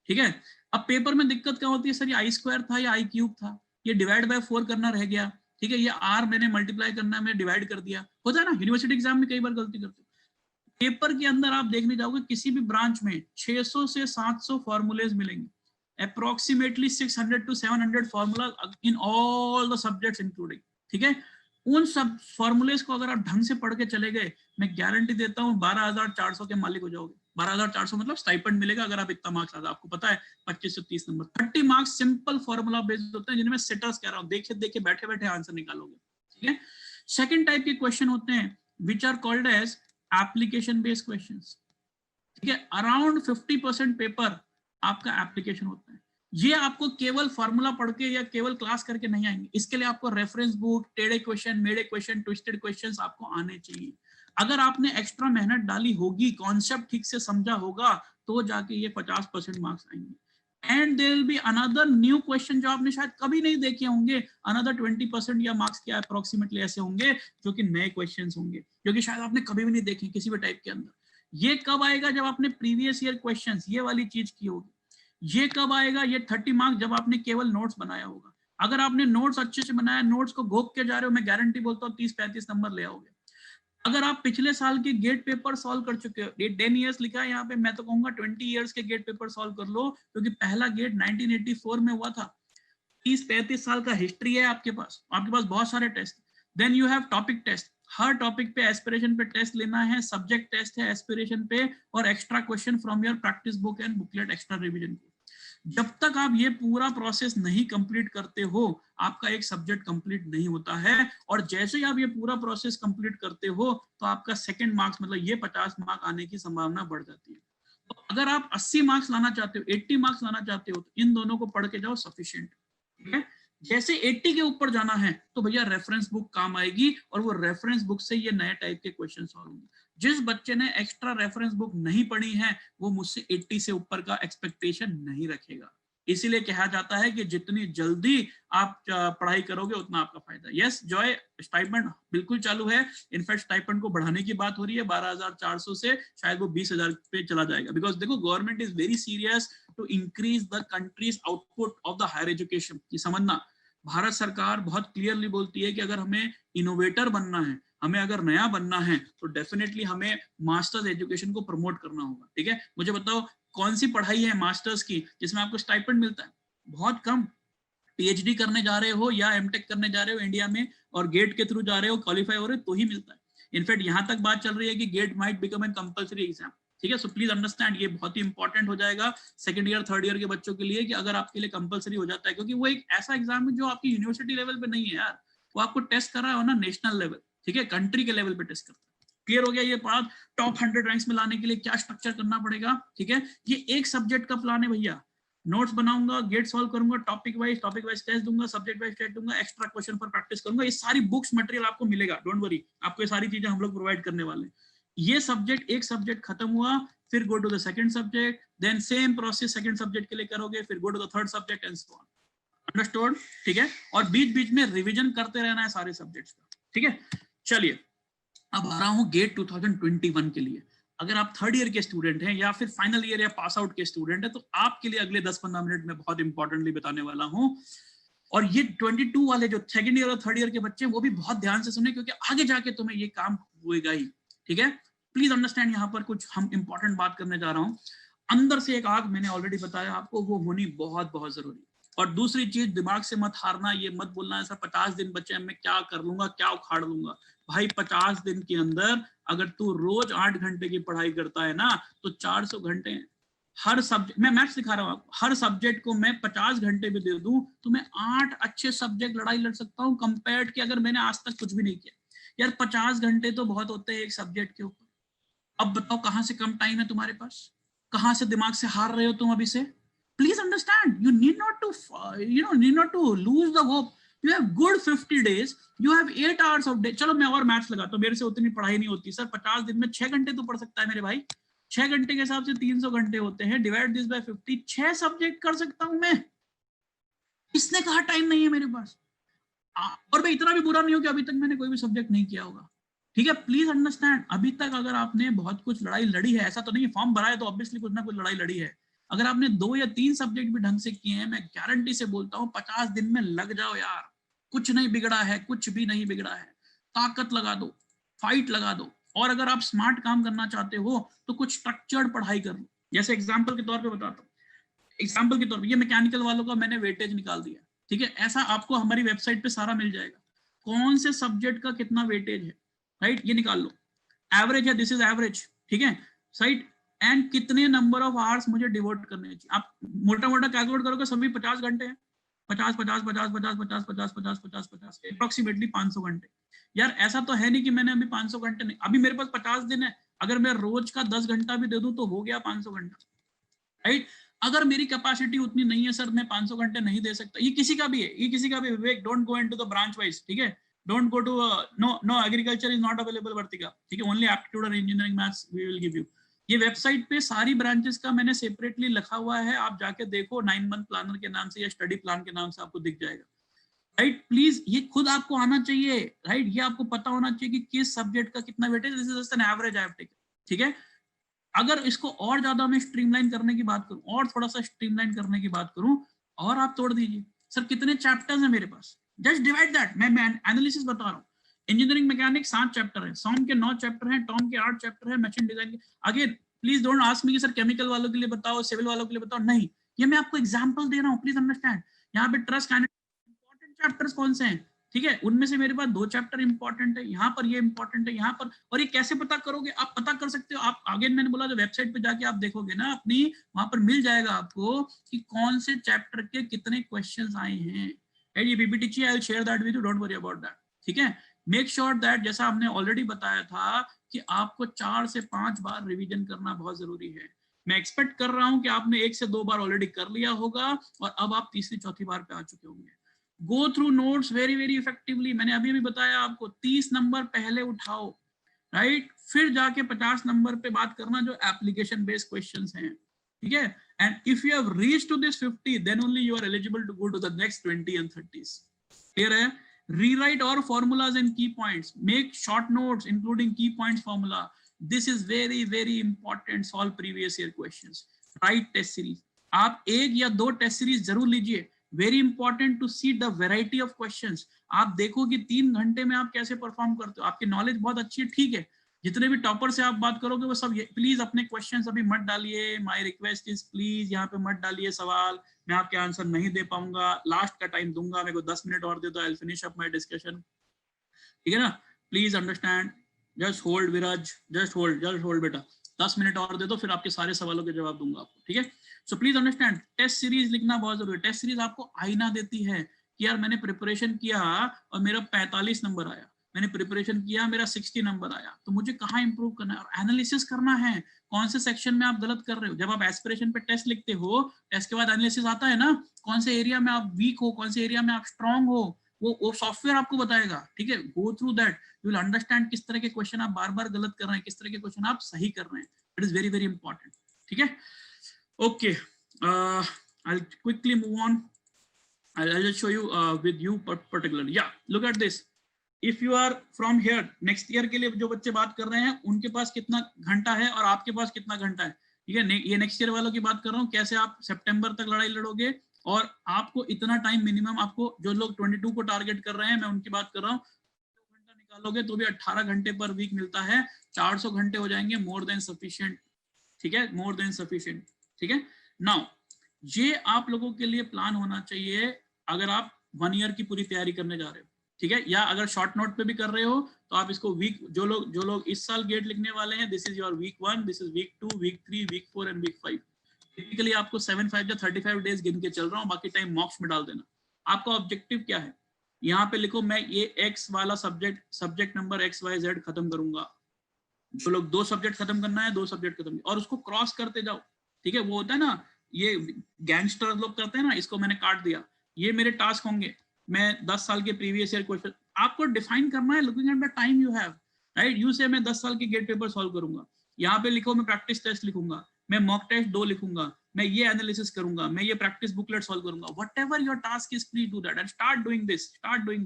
ठीक है, अब पेपर में दिक्कत क्या होती है, सर ये आई स्क्वायर था या आई क्यूब था, ये डिवाइड बाय 4 करना रह गया। ठीक है, ये आर मैंने मल्टीप्लाई करना, मैंने डिवाइड कर दिया। होता है ना, यूनिवर्सिटी एग्जाम में कई बार गलती करते हो। पेपर के अंदर आप देखने जाओगे किसी भी ब्रांच में 600 से 700 फॉर्मूलेज मिलेंगे, approximately 600 to 700 formula in all the subjects including. ठीक है, उन सब फॉर्मूलेज को अगर आप ढंग से पढ़ के चले गए, मैं गारंटी देता हूं 12,400 के मालिक हो जाओगे। 12,400 मतलब स्टाइपेंड मिलेगा अगर आप इतना मार्क्स आता। आपको पता है 25 से 30 number, 30 marks simple formula based होते हैं, जिनमें सेटर्स कह रहा हूं, देखे देखे बैठे बैठे आंसर निकालोगे। ठीक है, सेकंड टाइप के क्वेश्चन होते हैं which are called as application based questions. ठीक है, अराउंड 50% पेपर आपका एप्लीकेशन होता है। ये आपको केवल फॉर्मूला पढ़ के या केवल क्लास करके नहीं आएंगे, इसके लिए आपको रेफरेंस बुक, टेढ़े क्वेश्चन, मेढ़े क्वेश्चन, ट्विस्टेड क्वेश्चंस आपको आने चाहिए। अगर आपने एक्स्ट्रा मेहनत डाली होगी, कॉन्सेप्ट ठीक से समझा होगा, तो जाके ये 50% मार्क्स आएंगे। And there will be another new question जो आपने शायद कभी नहीं देखे होंगे, अनदर 20% या मार्क्स के अप्रोक्सीमेटली ऐसे होंगे जो कि नए क्वेश्चंस होंगे, जो कि शायद आपने कभी भी नहीं देखे किसी भी टाइप के अंदर। ये कब आएगा? जब आपने प्रीवियस ईयर क्वेश्चंस ये वाली चीज की होगी। ये कब आएगा? ये 30 मार्क्स जब आपने केवल नोट्स बनाया होगा। अगर आपने नोट्स अच्छे से बनाया, नोट्स को घोक के जा रहे हो, मैं गारंटी बोलता हूँ 30-35 नंबर ले आओगे। अगर आप पिछले साल के गेट पेपर सॉल्व कर चुके हो, 10 इयर्स लिखा है यहाँ पे, मैं तो कहूंगा 20 इयर्स के गेट पेपर सॉल्व कर लो, क्योंकि पहला गेट 1984 में हुआ था। 30-35 साल का हिस्ट्री है आपके पास बहुत सारे test. Then you have topic test, हर टॉपिक पे एस्पिरेशन पे टेस्ट लेना है, सब्जेक्ट टेस्ट है एस्पिरेशन पे, और extra question from your practice book and booklet extra revision को। जब तक आप ये पूरा प्रोसेस नहीं कंप्लीट करते हो, आपका एक सब्जेक्ट कंप्लीट नहीं होता है। और जैसे ही आप ये पूरा प्रोसेस कंप्लीट करते हो, तो आपका सेकंड मार्क्स मतलब ये 50 मार्क्स आने की संभावना बढ़ जाती है। तो अगर आप 80 मार्क्स लाना चाहते हो, 80 मार्क्स लाना चाहते हो, तो इन दोनों को पढ़ के जाओ, सफिशिएंट। ठीक है, जैसे 80 के ऊपर जाना है तो भैया रेफरेंस बुक काम आएगी, और वो रेफरेंस बुक से ये नए टाइप के क्वेश्चन सॉल्व होंगे। जिस बच्चे ने एक्स्ट्रा रेफरेंस बुक नहीं पढ़ी है वो मुझसे 80 से ऊपर का एक्सपेक्टेशन नहीं रखेगा। इसीलिए कहा जाता है कि जितनी जल्दी आप पढ़ाई करोगे उतना आपका फायदा। यस जॉय, स्टाइपेंड बिल्कुल चालू है। इनफैक्ट स्टाइपेंड को बढ़ाने की बात हो रही है 12,400 से शायद वो 20,000 पे चला जाएगा, बिकॉज देखो government is very serious to increase the country's output of the higher education. ये समझना, भारत सरकार बहुत क्लियरली बोलती है कि अगर हमें इनोवेटर बनना है, हमें अगर नया बनना है, तो डेफिनेटली हमें मास्टर्स एजुकेशन को प्रमोट करना होगा। ठीक है, मुझे बताओ कौन सी पढ़ाई है मास्टर्स की जिसमें आपको स्टाइपेंड मिलता है? बहुत कम। पीएचडी करने जा रहे हो या एमटेक करने जा रहे हो इंडिया में और गेट के थ्रू जा रहे हो, क्वालिफाई हो रहे हो तो ही मिलता है। इनफैक्ट यहां तक बात चल रही है कि GATE might become an compulsory exam. ठीक है, सो प्लीज अंडरस्टैंड, ये बहुत ही इंपॉर्टेंट हो जाएगा सेकंड ईयर थर्ड ईयर के बच्चों के लिए कि अगर आपके लिए कंपल्सरी हो जाता है, क्योंकि वो एक ऐसा एग्जाम है जो आपकी यूनिवर्सिटी लेवल पे नहीं है यार, वो आपको टेस्ट कर रहा है ना नेशनल लेवल। ठीक है, कंट्री के लेवल पे टेस्ट करता है। क्लियर हो गया ये बात? टॉप 100 रैंक्स में लाने के लिए क्या स्ट्रक्चर करना पड़ेगा? ठीक है, ये एक सब्जेक्ट का प्लान है भैया। नोट्स बनाऊंगा, गेट सॉल्व करूंगा, टॉपिक वाइज टेस्ट दूंगा, सब्जेक्ट वाइज टेस्ट दूंगा, एक्स्ट्रा क्वेश्चन पर प्रैक्टिस करूंगा। ये सारी बुक्स मटेरियल आपको मिलेगा, डोंट वरी, आपको ये सारी चीजें हम लोग प्रोवाइड करने वाले हैं। ये सब्जेक्ट, एक सब्जेक्ट खत्म हुआ, फिर go to the second subject, then same process second subject के लिए करोगे, फिर go to the third subject and so on. Understood? ठीक है, और बीच बीच में रिवीजन करते रहना है सारे सब्जेक्ट्स का। ठीक है, चलिए अब आ रहा हूं गेट 2021 के लिए। अगर आप थर्ड ईयर के स्टूडेंट हैं या फिर फाइनल ईयर या पास आउट के स्टूडेंट हैं, तो आपके लिए अगले 10-15 मिनट में बहुत इंपॉर्टेंटली बताने वाला हूं। और ये 22 वाले जो सेकंड ईयर और थर्ड ईयर के बच्चे हैं वो भी बहुत ध्यान से सुने, क्योंकि आगे जाके तुम्हें ये काम होएगा ही। ठीक है, प्लीज अंडरस्टैंड, यहाँ पर कुछ हम इंपॉर्टेंट बात करने जा रहा हूँ। अंदर से एक आग, मैंने ऑलरेडी बताया आपको, वो होनी बहुत बहुत जरूरी। और दूसरी चीज, दिमाग से मत हारना, ये मत बोलना ऐसा 50 दिन बचे हैं मैं क्या कर लूंगा, क्या उखाड़ लूंगा। भाई 50 दिन के अंदर अगर तू रोज 8 घंटे की पढ़ाई करता है ना, तो 400 घंटे हर सब्जेक्ट, मैं मैथ्स दिखा रहा हूँ आपको, हर सब्जेक्ट को मैं 50 घंटे भी दे दूं तो मैं 8 अच्छे सब्जेक्ट लड़ाई लड़ सकता हूँ, कंपेयर्ड कि अगर मैंने आज तक कुछ भी नहीं किया। यार 50 घंटे तो बहुत होते हैं एक सब्जेक्ट के ऊपर। अब बताओ कहां से कम टाइम है तुम्हारे पास, कहां से दिमाग से हार रहे हो तुम अभी से? Please understand, you need not to lose the hope. You have good 50 days, you have 8 hours of day. चलो मैं और मैथ्स लगाता हूँ, मेरे से उतनी पढ़ाई नहीं होती सर। 50 दिन में 6 घंटे तो पढ़ सकता है मेरे भाई। 6 घंटे के हिसाब से 300 घंटे होते हैं, डिवाइड दिस बाय 50, 6 सब्जेक्ट कर सकता हूं मैं। इसने कहा टाइम नहीं है मेरे पास? और मैं इतना भी बुरा नहीं हूं कि अभी तक मैंने कोई भी सब्जेक्ट नहीं किया होगा। ठीक है, प्लीज अंडरस्टैंड, अभी तक अगर आपने बहुत कुछ लड़ाई लड़ी है, ऐसा तो नहीं फॉर्म भरा है तो ऑब्वियसली कुछ ना कुछ लड़ाई लड़ी है। अगर आपने 2 या 3 सब्जेक्ट भी ढंग से किए हैं, मैं गारंटी से बोलता हूँ 50 दिन में लग जाओ यार, कुछ नहीं बिगड़ा है, कुछ भी नहीं बिगड़ा है। ताकत लगा दो, फाइट लगा दो। और अगर आप स्मार्ट काम करना चाहते हो तो कुछ स्ट्रक्चर्ड पढ़ाई कर लो। जैसे एग्जाम्पल के तौर पर बताता हूँ, एग्जाम्पल के तौर पर ये मैकेनिकल वालों का मैंने वेटेज निकाल दिया। ठीक है, ऐसा आपको हमारी वेबसाइट पे सारा मिल जाएगा, कौन से सब्जेक्ट का कितना वेटेज है, राइट, ये निकाल लो। एवरेज है, दिस इज एवरेज। ठीक है, राइट, एंड कितने नंबर ऑफ आवर्स मुझे डिवोट करने चाहिए। आप मोटा मोटा कैलकुलेट करोगे, सभी 50 घंटे हैं, 50 50 50 50 50 50 50 50 50 अप्रोक्सीमेटली 500 घंटे। यार ऐसा तो है नहीं कि मैंने अभी 500 घंटे नहीं, अभी मेरे पास 50 दिन है, अगर मैं रोज का 10 घंटा भी दे दूं तो हो गया 500 घंटा, राइट। अगर मेरी कैपेसिटी उतनी नहीं है सर, मैं 500 घंटे नहीं दे सकता, ये किसी का भी है, ये किसी का भी। Vivek, don't go into the branch wise. ठीक है, don't go to no agriculture is not available Vartika. ठीक है, ओनली एप्टीट्यूड और engineering maths we will give you. ये वेबसाइट पे सारी ब्रांचेस का मैंने सेपरेटली लिखा हुआ है, आप जाके देखो, 9 मंथ प्लानर के नाम से या स्टडी प्लान के नाम से आपको दिख जाएगा, राइट। प्लीज ये खुद आपको आना चाहिए, राइट, ये आपको पता होना चाहिए कि किस सब्जेक्ट का कितना weightage, this is just an average I have taken. ठीक है, अगर इसको और ज्यादा मैं स्ट्रीमलाइन करने की बात करूं, और थोड़ा सा स्ट्रीमलाइन करने की बात करूं, और आप तोड़ दीजिए सर कितने चैप्टर्स हैं मेरे पास, जस्ट डिवाइड दैट। मैं एनालिसिस बता रहा हूं। इंजीनियरिंग मैकेनिक्स 7 चैप्टर है, सॉम के 9 चैप्टर हैं, टॉम के 8 चैप्टर है, मशीन डिजाइन के। Again please don't ask me कि सर केमिकल वालों के लिए बताओ, सिविल वालों के लिए बताओ, नहीं, ये मैं आपको एग्जांपल दे रहा हूं, प्लीज अंडरस्टैंड। यहाँ पे ट्रस्ट इंपॉर्टेंट चैप्टर्स कौन से हैं, ठीक है, उनमें से मेरे पास 2 चैप्टर इंपॉर्टेंट है, यहाँ पर ये इंपॉर्टेंट है, यहाँ पर। और ये कैसे पता करोगे? आप पता कर सकते हो, आप आगे मैंने बोला जो वेबसाइट पे जाके आप देखोगे ना अपनी, वहां पर मिल जाएगा आपको कि कौन से चैप्टर के कितने क्वेश्चंस आए हैं। ये पीपीटी चाहिए, I will share that with you, don't worry about that. ठीक है, मेक श्योर दैट जैसा हमने ऑलरेडी बताया था कि आपको 4 से 5 बार रिवीजन करना बहुत जरूरी है। मैं एक्सपेक्ट कर रहा हूं कि आपने 1 से 2 बार ऑलरेडी कर लिया होगा और अब आप तीसरी चौथी बार पे आ चुके होंगे। Go through notes very very effectively. मैंने अभी भी बताया आपको 30 नंबर पहले उठाओ, राइट, फिर जाके 50 नंबर पे बात करना जो एप्लीकेशन बेस्ड क्वेश्चंस हैं, ठीक है। And if you have reached to this 50 then only you are eligible to go to the next 20 and 30s। Clear है? Rewrite all formulas and key points, make short notes including key points formula. This is very very important. Solve previous year questions, write test series. आप एक या दो test series जरूर लीजिए, very important to see the variety of questions. आप देखो कि 3 घंटे में आप कैसे परफॉर्म करते हो। आपकी नॉलेज बहुत अच्छी है, ठीक है, जितने भी टॉपर से आप बात करोगे वो सब, प्लीज अपने क्वेश्चंस अभी मत डालिए, माय रिक्वेस्ट इज प्लीज यहाँ पे मत डालिए सवाल, मैं आपके आंसर नहीं दे पाऊंगा, लास्ट का टाइम दूंगा, मेरे को 10 मिनट और दे दो, I will finish up my discussion, ठीक है ना। Please understand, just hold Viraj, just hold बेटा, 10 मिनट और दे दो, फिर आपके सारे सवालों के जवाब दूंगा आपको, ठीक है। So please understand, test series लिखना बहुत जरूरी है। टेस्ट सीरीज आपको आईना देती है कि यार मैंने प्रिपरेशन किया और मेरा 45 नंबर आया, मैंने प्रिपरेशन किया मेरा 60 नंबर आया, तो मुझे कहाँ इंप्रूव करना है, और एनालिसिस करना है कौन से सेक्शन में आप गलत कर रहे हो। जब आप एस्पिरेशन पे टेस्ट लिखते हो, टेस्ट के बाद एनालिसिस आता है ना, कौन से एरिया में आप वीक हो, कौन से एरिया में आप स्ट्रांग हो, वो सॉफ्टवेयर आपको बताएगा, ठीक है। Go through that, you will understand किस तरह के क्वेश्चन आप बार बार गलत कर रहे हैं, किस तरह के क्वेश्चन आप सही कर रहे हैं। It is very very important, ठीक है। Okay, I'll quickly move on. I'll just show you with you particularly. Yeah, look at this. If you are from here, next year के लिए जो बच्चे बात कर रहे हैं उनके पास कितना घंटा है और आपके पास कितना घंटा है, ठीक है। ये नेक्स्ट ईयर वालों की बात कर रहा हूँ, कैसे आप सितंबर तक लड़ाई लड़ोगे, और आपको इतना टाइम मिनिमम, आपको जो लोग 22 को टारगेट कर रहे हैं, मैं उनकी बात कर रहा हूँ, 2 घंटा निकालोगे तो भी 18 घंटे पर वीक मिलता है, 400 घंटे हो जाएंगे, मोर देन सफिशिएंट, ठीक है, मोर देन सफिशिएंट, ठीक है। नाउ ये आप लोगों के लिए प्लान होना चाहिए अगर आप 1 ईयर की पूरी तैयारी करने जा रहे हो, ठीक है, या अगर शॉर्ट नोट पे भी कर रहे हो तो आप इसको वीक, जो लोग इस साल गेट लिखने वाले हैं, this is your week 1, this is week 2, week 3, week 4 and week 5। Typically आपको 7-5 या 35 डेज गिन के चल रहा हूँ, बाकी टाइम मॉक्स में डाल देना। आपका ऑब्जेक्टिव क्या है, यहाँ पे लिखो, मैं ये एक्स वाला सब्जेक्ट नंबर XYZ खत्म करूंगा। जो लोग 2 सब्जेक्ट खत्म करना है, 2 सब्जेक्ट खत्म, और उसको क्रॉस करते जाओ, ठीक है। वो होता है ना, ये गैंगस्टर लोग करते हैं ना, इसको मैंने काट दिया, ये मेरे टास्क होंगे, मैं 10 साल के प्रीवियस ईयर क्वेश्चन, आपको डिफाइन करना है looking at the time you have, right. You से मैं 10 साल के गेट पेपर सॉल्व करूंगा, यहाँ पे लिखो मैं प्रैक्टिस टेस्ट लिखूंगा, मैं मॉक टेस्ट 2 लिखूंगा, मैं ये एनालिसिस करूंगा, मैं ये प्रैक्टिस बुकलेट सॉल्व करूंगा, whatever your task is, please do that and start doing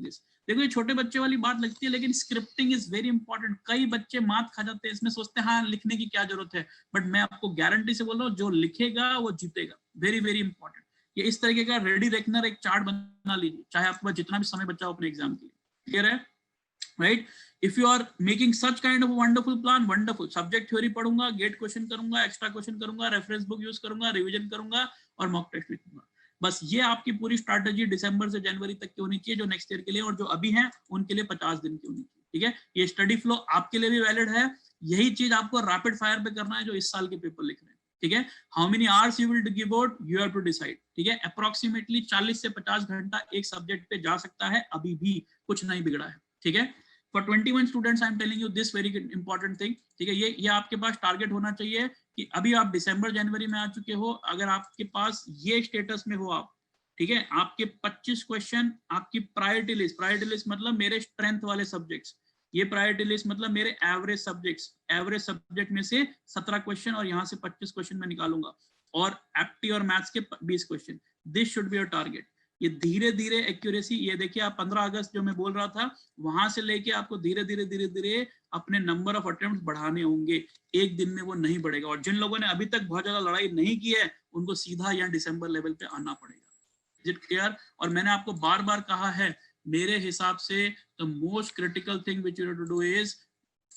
this. देखो ये छोटे बच्चे वाली बात लगती है, लेकिन स्क्रिप्टिंग इज वेरी इंपॉर्टेंट। कई बच्चे मात खा जाते हैं इसमें, सोचते हैं हाँ लिखने की क्या जरूरत है, बट मैं आपको गारंटी से बोल रहा हूँ, जो लिखेगा वो जीतेगा। Very very important. ये इस तरीके का रेडी रेकनर एक चार्ट बना लीजिए, चाहे आपके पास जितना भी समय बचा हो अपने एग्जाम के लिए, क्लियर है, right. If you are making such kind of wonderful plan, wonderful, subject theory पढ़ूंगा, गेट क्वेश्चन करूंगा, एक्स्ट्रा क्वेश्चन करूंगा, रेफरेंस बुक यूज करूंगा, रिवीजन करूंगा और मॉक टेस्ट लिखूंगा। बस ये आपकी पूरी स्ट्रैटेजी दिसंबर से जनवरी तक की होनी चाहिए, जो नेक्स्ट ईयर के लिए, और जो अभी हैं उनके लिए 50 दिन की होनी चाहिए, ठीक है। ये स्टडी फ्लो आपके लिए भी वैलिड है, यही चीज आपको रैपिड फायर पे करना है जो इस साल के पेपर लिख रहे हैं, ठीक है। How many hours you will give out, you have to decide, ठीक है। अप्रोक्सीमेटली 40 से 50 घंटा एक सब्जेक्ट पे जा सकता है, अभी भी कुछ नहीं बिगड़ा है, ठीक है। For 21 students I am telling you this very important thing, ठीक है। ये आपके पास टारगेट होना चाहिए कि अभी आप दिसंबर जनवरी में आ चुके हो, अगर आपके पास ये स्टेटस में हो आप, ठीक है, आपके 25 क्वेश्चन आपकी प्रायोरिटी लिस्ट मतलब मेरे स्ट्रेंथ वाले सब्जेक्ट्स, ये प्रायोरिटी लिस्ट मतलब मेरे एवरेज सब्जेक्ट में से 17 क्वेश्चन और यहाँ से 25 क्वेश्चन मैं निकालूंगा, और एप्टी और मैथ्स के 20 question. This should be your target. ये धीरे धीरे एक्यूरेसी, ये देखिए आप 15 अगस्त जो मैं बोल रहा था, वहां से लेके आपको धीरे धीरे अपने नंबर ऑफ अटेम्प्ट्स बढ़ाने होंगे, एक दिन में वो नहीं बढ़ेगा। और जिन लोगों ने अभी तक बहुत ज्यादा लड़ाई नहीं की है, उनको सीधा यहाँ दिसंबर लेवल पे आना पड़ेगा। Is it clear? और मैंने आपको बार बार कहा है, मेरे हिसाब से the most critical thing which you have to do is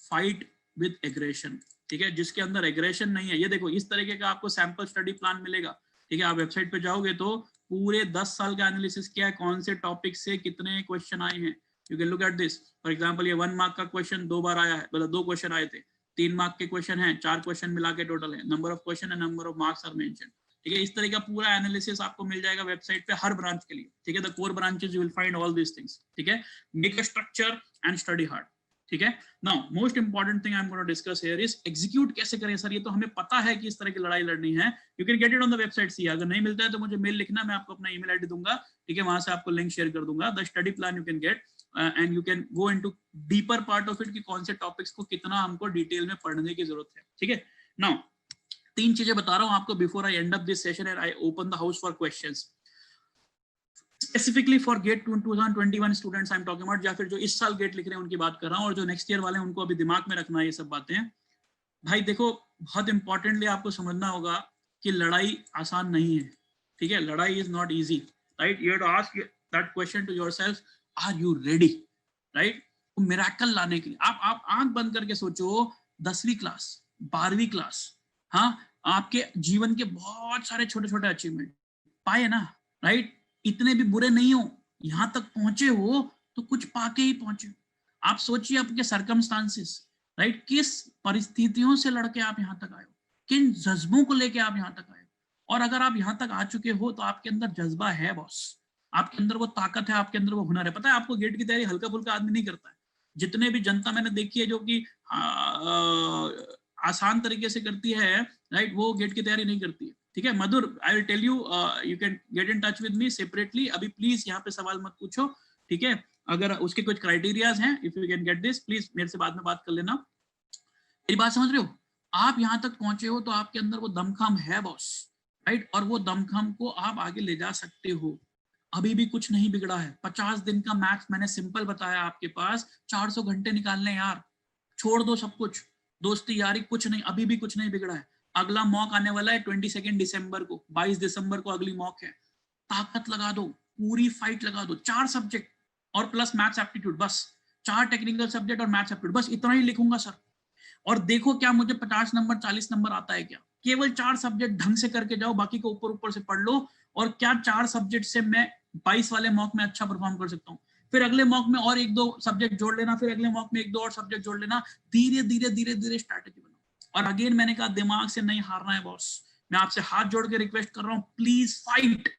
fight with aggression, ठीक है। जिसके अंदर एग्रेशन नहीं है, ये देखो इस तरीके का आपको सैंपल स्टडी प्लान मिलेगा, ठीक है। आप वेबसाइट पे जाओगे तो पूरे 10 साल का एनालिसिस किया है, कौन से टॉपिक से कितने क्वेश्चन आए हैं, you can look at this. For example ये 1 मार्क का क्वेश्चन 2 बार आया है, मतलब 2 क्वेश्चन आए थे, 3 मार्क के क्वेश्चन हैं, 4 क्वेश्चन मिला के टोटल है, number of question and number of marks are mention, ठीक है। इस तरह का पूरा एनालिसिस आपको मिल जाएगा वेबसाइट पे हर ब्रांच के लिए, ठीक है। The core branches you will find all these things, ठीक है। Make a structure and study hard, ठीक है। Now most important thing I am gonna discuss here is execute कैसे करें सर। ये तो हमें पता है कि इस तरह की लड़ाई लड़नी है, you can get it on the website. See अगर नहीं मिलता है तो मुझे मेल लिखना, मैं आपको अपना ईमेल आईडी दूंगा, ठीक है, वहां से आपको लिंक शेयर कर दूंगा। The study plan you can gate and you can go into deeper part of it कि कौन से टॉपिक्स को कितना हमको डिटेल में पढ़ने की जरूरत है, ठीक है। नाउ 3 चीजें बता रहा हूं आपको before I end up this session and I open the house for questions. Specifically for GATE 2021 students I am talking about, या फिर जो इस साल गेट लिख रहे हैं उनकी बात कर रहा हूं, और जो नेक्स्ट ईयर वाले हैं उनको अभी दिमाग में रखना है ये सब बातें। भाई देखो, बहुत इंपॉर्टेंटली आपको समझना होगा कि लड़ाई आसान नहीं है, ठीक है। लड़ाई is not easy, right. You have to ask that question to yourself, are you ready, right. Miracle लाने के लिए आप आंख बंद करके सोचो, 10वीं क्लास 12वीं क्लास, हाँ, आपके जीवन के बहुत सारे छोटे छोटे अचीवमेंट पाए ना, राइट। इतने भी बुरे नहीं हो, यहां तक पहुंचे हो तो कुछ पाके ही पहुंचे। आप सोचिए आपके सर्कमस्टांसेस, राइट, किस परिस्थितियों से लड़के आप यहां तक आए हो, किन जज्बों को लेके आप यहां तक आए हो। और अगर आप यहां तक आ चुके हो तो आपके अंदर जज्बा है बॉस, आपके अंदर वो ताकत है, आपके अंदर वो हुनर है। पता है आपको, गेट की तैयारी हल्का फुल्का आदमी नहीं करता है। जितने भी जनता मैंने देखी है जो कि आसान तरीके से करती है, राइट, वो गेट की तैयारी नहीं करती है, ठीक है। Madhur, I will tell you, you can get in touch with me separately. अभी प्लीज यहाँ पे सवाल मत पूछो, ठीक है। अगर उसके कुछ क्राइटेरियाज हैं, if you can get this, please मेरे से बाद में बात कर लेना। मेरी बात समझ रहे हो? आप यहाँ तक पहुंचे हो तो आपके अंदर वो दमखम है बॉस, राइट, और वो दमखम को आप आगे ले जा सकते हो। अभी भी कुछ नहीं बिगड़ा है। 50 दिन का मैथ्स मैंने सिंपल बताया आपके पास, 400 घंटे निकालने यार, छोड़ दो सब कुछ, दोस्ती यारी कुछ नहीं, अभी भी कुछ नहीं बिगड़ा है। अगला मॉक आने वाला है 22 दिसंबर को, 22 दिसंबर को अगली मॉक है। ताकत लगा दो, पूरी फाइट लगा दो। 4 सब्जेक्ट और प्लस मैथ्स एप्टीट्यूड, बस 4 टेक्निकल सब्जेक्ट और मैथ्स एप्टीट्यूड, बस इतना ही लिखूंगा सर। और देखो क्या मुझे 50 नंबर 40 नंबर आता है क्या? केवल 4 सब्जेक्ट ढंग से करके जाओ, बाकी को ऊपर ऊपर से पढ़ लो। और क्या 4 सब्जेक्ट से मैं 22 वाले मॉक में अच्छा परफॉर्म कर सकता हूँ? फिर अगले मॉक में और 1-2 सब्जेक्ट जोड़ लेना, फिर अगले मॉक में 1-2 और सब्जेक्ट जोड़ लेना। धीरे धीरे धीरे धीरे स्ट्रैटेजी बनाओ। और अगेन मैंने कहा, दिमाग से नहीं हारना है बॉस। मैं आपसे हाथ जोड़ के रिक्वेस्ट कर रहा हूँ, प्लीज फाइट।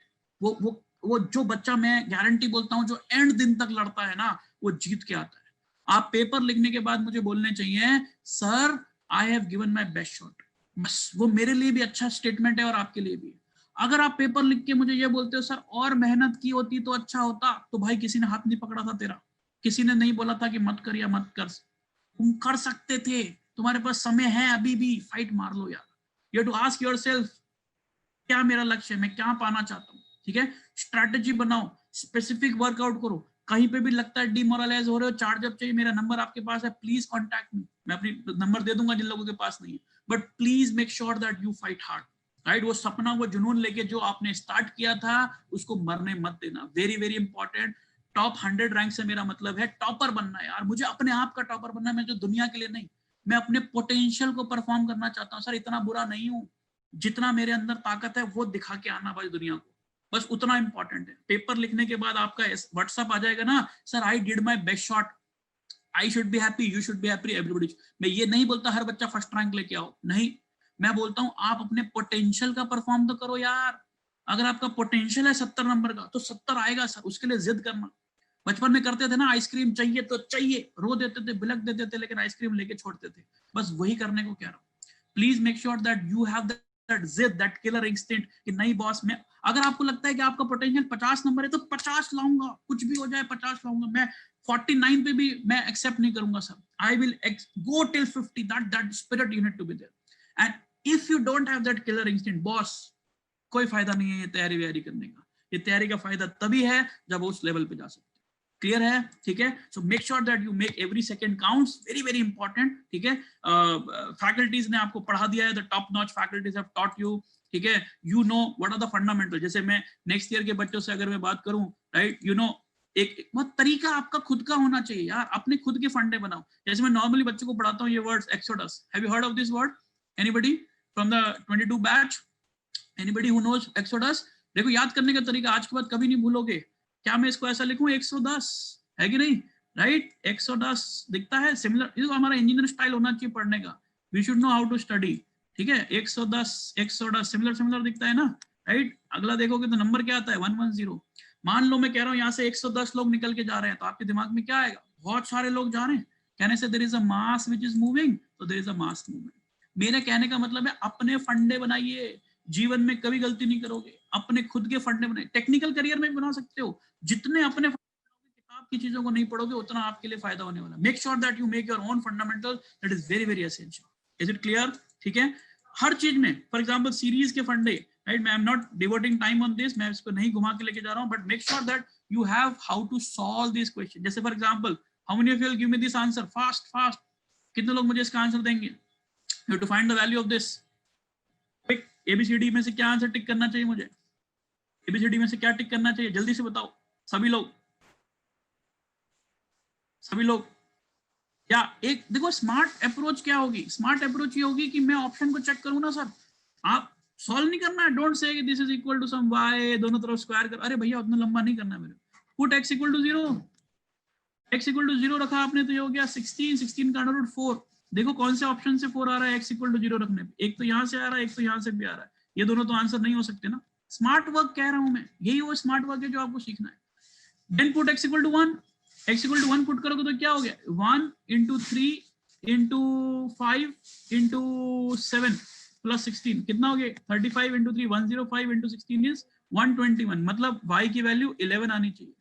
वो जो बच्चा, मैं गारंटी बोलता हूँ, जो एंड दिन तक लड़ता है ना, वो जीत के आता है। आप पेपर लिखने के बाद मुझे बोलने चाहिए, sir I have given my best shot. बस वो मेरे लिए भी अच्छा स्टेटमेंट है और आपके लिए भी। अगर आप पेपर लिख के मुझे ये बोलते हो, सर और मेहनत की होती तो अच्छा होता, तो भाई किसी ने हाथ नहीं पकड़ा था तेरा, किसी ने नहीं बोला था कि मत कर या मत कर। तुम कर सकते थे, तुम्हारे पास समय है अभी भी, फाइट मार लो यार। You have to ask yourself, क्या मेरा लक्ष्य है, मैं क्या पाना चाहता हूँ, ठीक है। स्ट्रैटेजी बनाओ, स्पेसिफिक वर्कआउट करो। कहीं पे भी लगता है डिमोरलाइज हो रहे हो, चार्ज अप चाहिए, मेरा नंबर आपके पास है, प्लीज कॉन्टैक्ट मी। मैं अपनी नंबर दे दूंगा जिन लोगों के पास नहीं है, but please make sure that you fight hard, right. वो सपना, वो जुनून लेके जो आपने स्टार्ट किया था, उसको मरने मत देना। Very very important. Top 100 rank से मेरा मतलब है टॉपर बनना है यार। मुझे अपने आप का टॉपर बनना है, मैं जो दुनिया के लिए नहीं, मैं अपने पोटेंशियल को परफॉर्म करना चाहता हूँ। सर इतना बुरा नहीं हूँ, जितना मेरे अंदर ताकत है वो दिखा के आना भाई दुनिया को, बस उतना इंपॉर्टेंट है। पेपर लिखने के बाद आपका व्हाट्सएप आ जाएगा ना, sir I did my best shot, I should be happy, you should be happy, everybody. मैं ये नहीं बोलता हर बच्चा फर्स्ट रैंक लेके आओ, नहीं। मैं बोलता हूँ आप अपने पोटेंशियल का परफॉर्म तो करो यार। अगर आपका पोटेंशियल है 70 नंबर का, तो 70 आएगा सर, उसके लिए जिद करना। बचपन में करते थे ना, आइसक्रीम चाहिए तो चाहिए, रो देते थे, बिलक देते थे, लेकिन आइसक्रीम लेके छोड़ते थे। बस वही करने को कह रहा हूँ। Please make sure that you have that जिद, दैट किलर इंस्टिंक्ट कि नहीं बॉस, मैं, अगर आपको लगता है कि आपका पोटेंशियल 50 नंबर है तो 50 लाऊंगा, कुछ भी हो जाए 50 लाऊंगा। मैं 49 पे भी मैं एक्सेप्ट नहीं करूंगा sir, I will go till 50। That spirit you need to be there. And if you don't have that killer instinct boss, कोई फायदा नहीं है ये तैयारी व्यारी करने का। ये तैयारी का फायदा तभी है जब वो उस लेवल पे जा सकते। क्लियर है? ठीक है। So make sure that you make every second counts, very very important, ठीक है। फैकल्टीज ने आपको पढ़ा दिया है, the top notch faculties have taught you, ठीक है। You know what are the fundamental. जैसे मैं नेक्स्ट ईयर के बच्चों से अगर मैं बात करूं, राइट, यू नो, एक बहुत तरीका आपका खुद का होना चाहिए यार, अपने खुद के फंडे बनाओ। जैसे मैं नॉर्मली बच्चों को पढ़ाता हूँ ये words, exodus, have you heard of this word? Anybody from the 22 batch, anybody who knows exodus? देखो याद करने का तरीका आज के बाद कभी नहीं भूलोगे। क्या मैं इसको ऐसा लिखूं 110, है कि नहीं, राइट? 110 दिखता है सिमिलर, ये तो हमारा इंजीनियर स्टाइल होना चाहिए पढ़ने का। We should know how to study, ठीक है। 110 सिमिलर सिमिलर दिखता है ना, राइट। अगला देखोगे तो नंबर क्या आता है? 110। मान लो मैं कह रहा हूँ यहाँ से 110 लोग निकल के जा रहे हैं, तो आपके दिमाग में क्या आएगा? बहुत सारे लोग जा रहे हैं, Can I say there is a mass which is moving? So there is a mass movement. मेरे कहने का मतलब है अपने फंडे बनाइए, जीवन में कभी गलती नहीं करोगे, अपने खुद के फंडे बनाइए। टेक्निकल करियर में भी बना सकते हो, जितने अपने किताब की चीजों को नहीं पढ़ोगे उतना आपके लिए फायदा होने वाला। Make sure that you make your own fundamental, that is very very essential. Is it clear? ठीक है, हर चीज में, फॉर एग्जांपल सीरीज के फंडे, राइट, मैं I am not devoting time on this, मैं इसको नहीं घुमा के लेके जा रहा हूं, but make sure that you have how to solve this question. जैसे for example, how many of you will give me this answer fast fast, कितने लोग मुझे इसका आंसर देंगे? You have to find the value of this. Quick, A B C D में से क्या answer tick करना चाहिए मुझे? एबीसीडी में से क्या टिक करना चाहिए? जल्दी से बताओ सभी लोग, सभी लोग। या एक देखो, स्मार्ट अप्रोच क्या होगी? स्मार्ट अप्रोच ये होगी कि मैं ऑप्शन को चेक करूं ना सर, आप सॉल्व नहीं करना है। Don't say this is equal to some y, दोनों तरफ स्क्वायर कर, अरे भैया उतना लंबा नहीं करना है मेरे। Put x equal to 0, x equal to 0 रखा आपने तो ये हो गया 16, 16 का अंडर रूट 4। देखो कौन से ऑप्शन से 4 आ रहा है x इक्वल टू 0 रखने पे, एक तो यहां से आ रहा है, एक तो यहां से भी आ रहा है, ये दोनों तो आंसर नहीं हो सकते ना। स्मार्ट वर्क कह रहा हूं मैं, यही वो स्मार्ट वर्क है जो आपको सीखना है। Then put x equal to 1, x equal to 1 put करोगे तो क्या हो गया? 1 into 3 into 5 into 7 plus 16 कितना हो गया? 35 into 3, 105 into 16 is 121। मतलब y की वैल्यू 11 आनी चाहिए।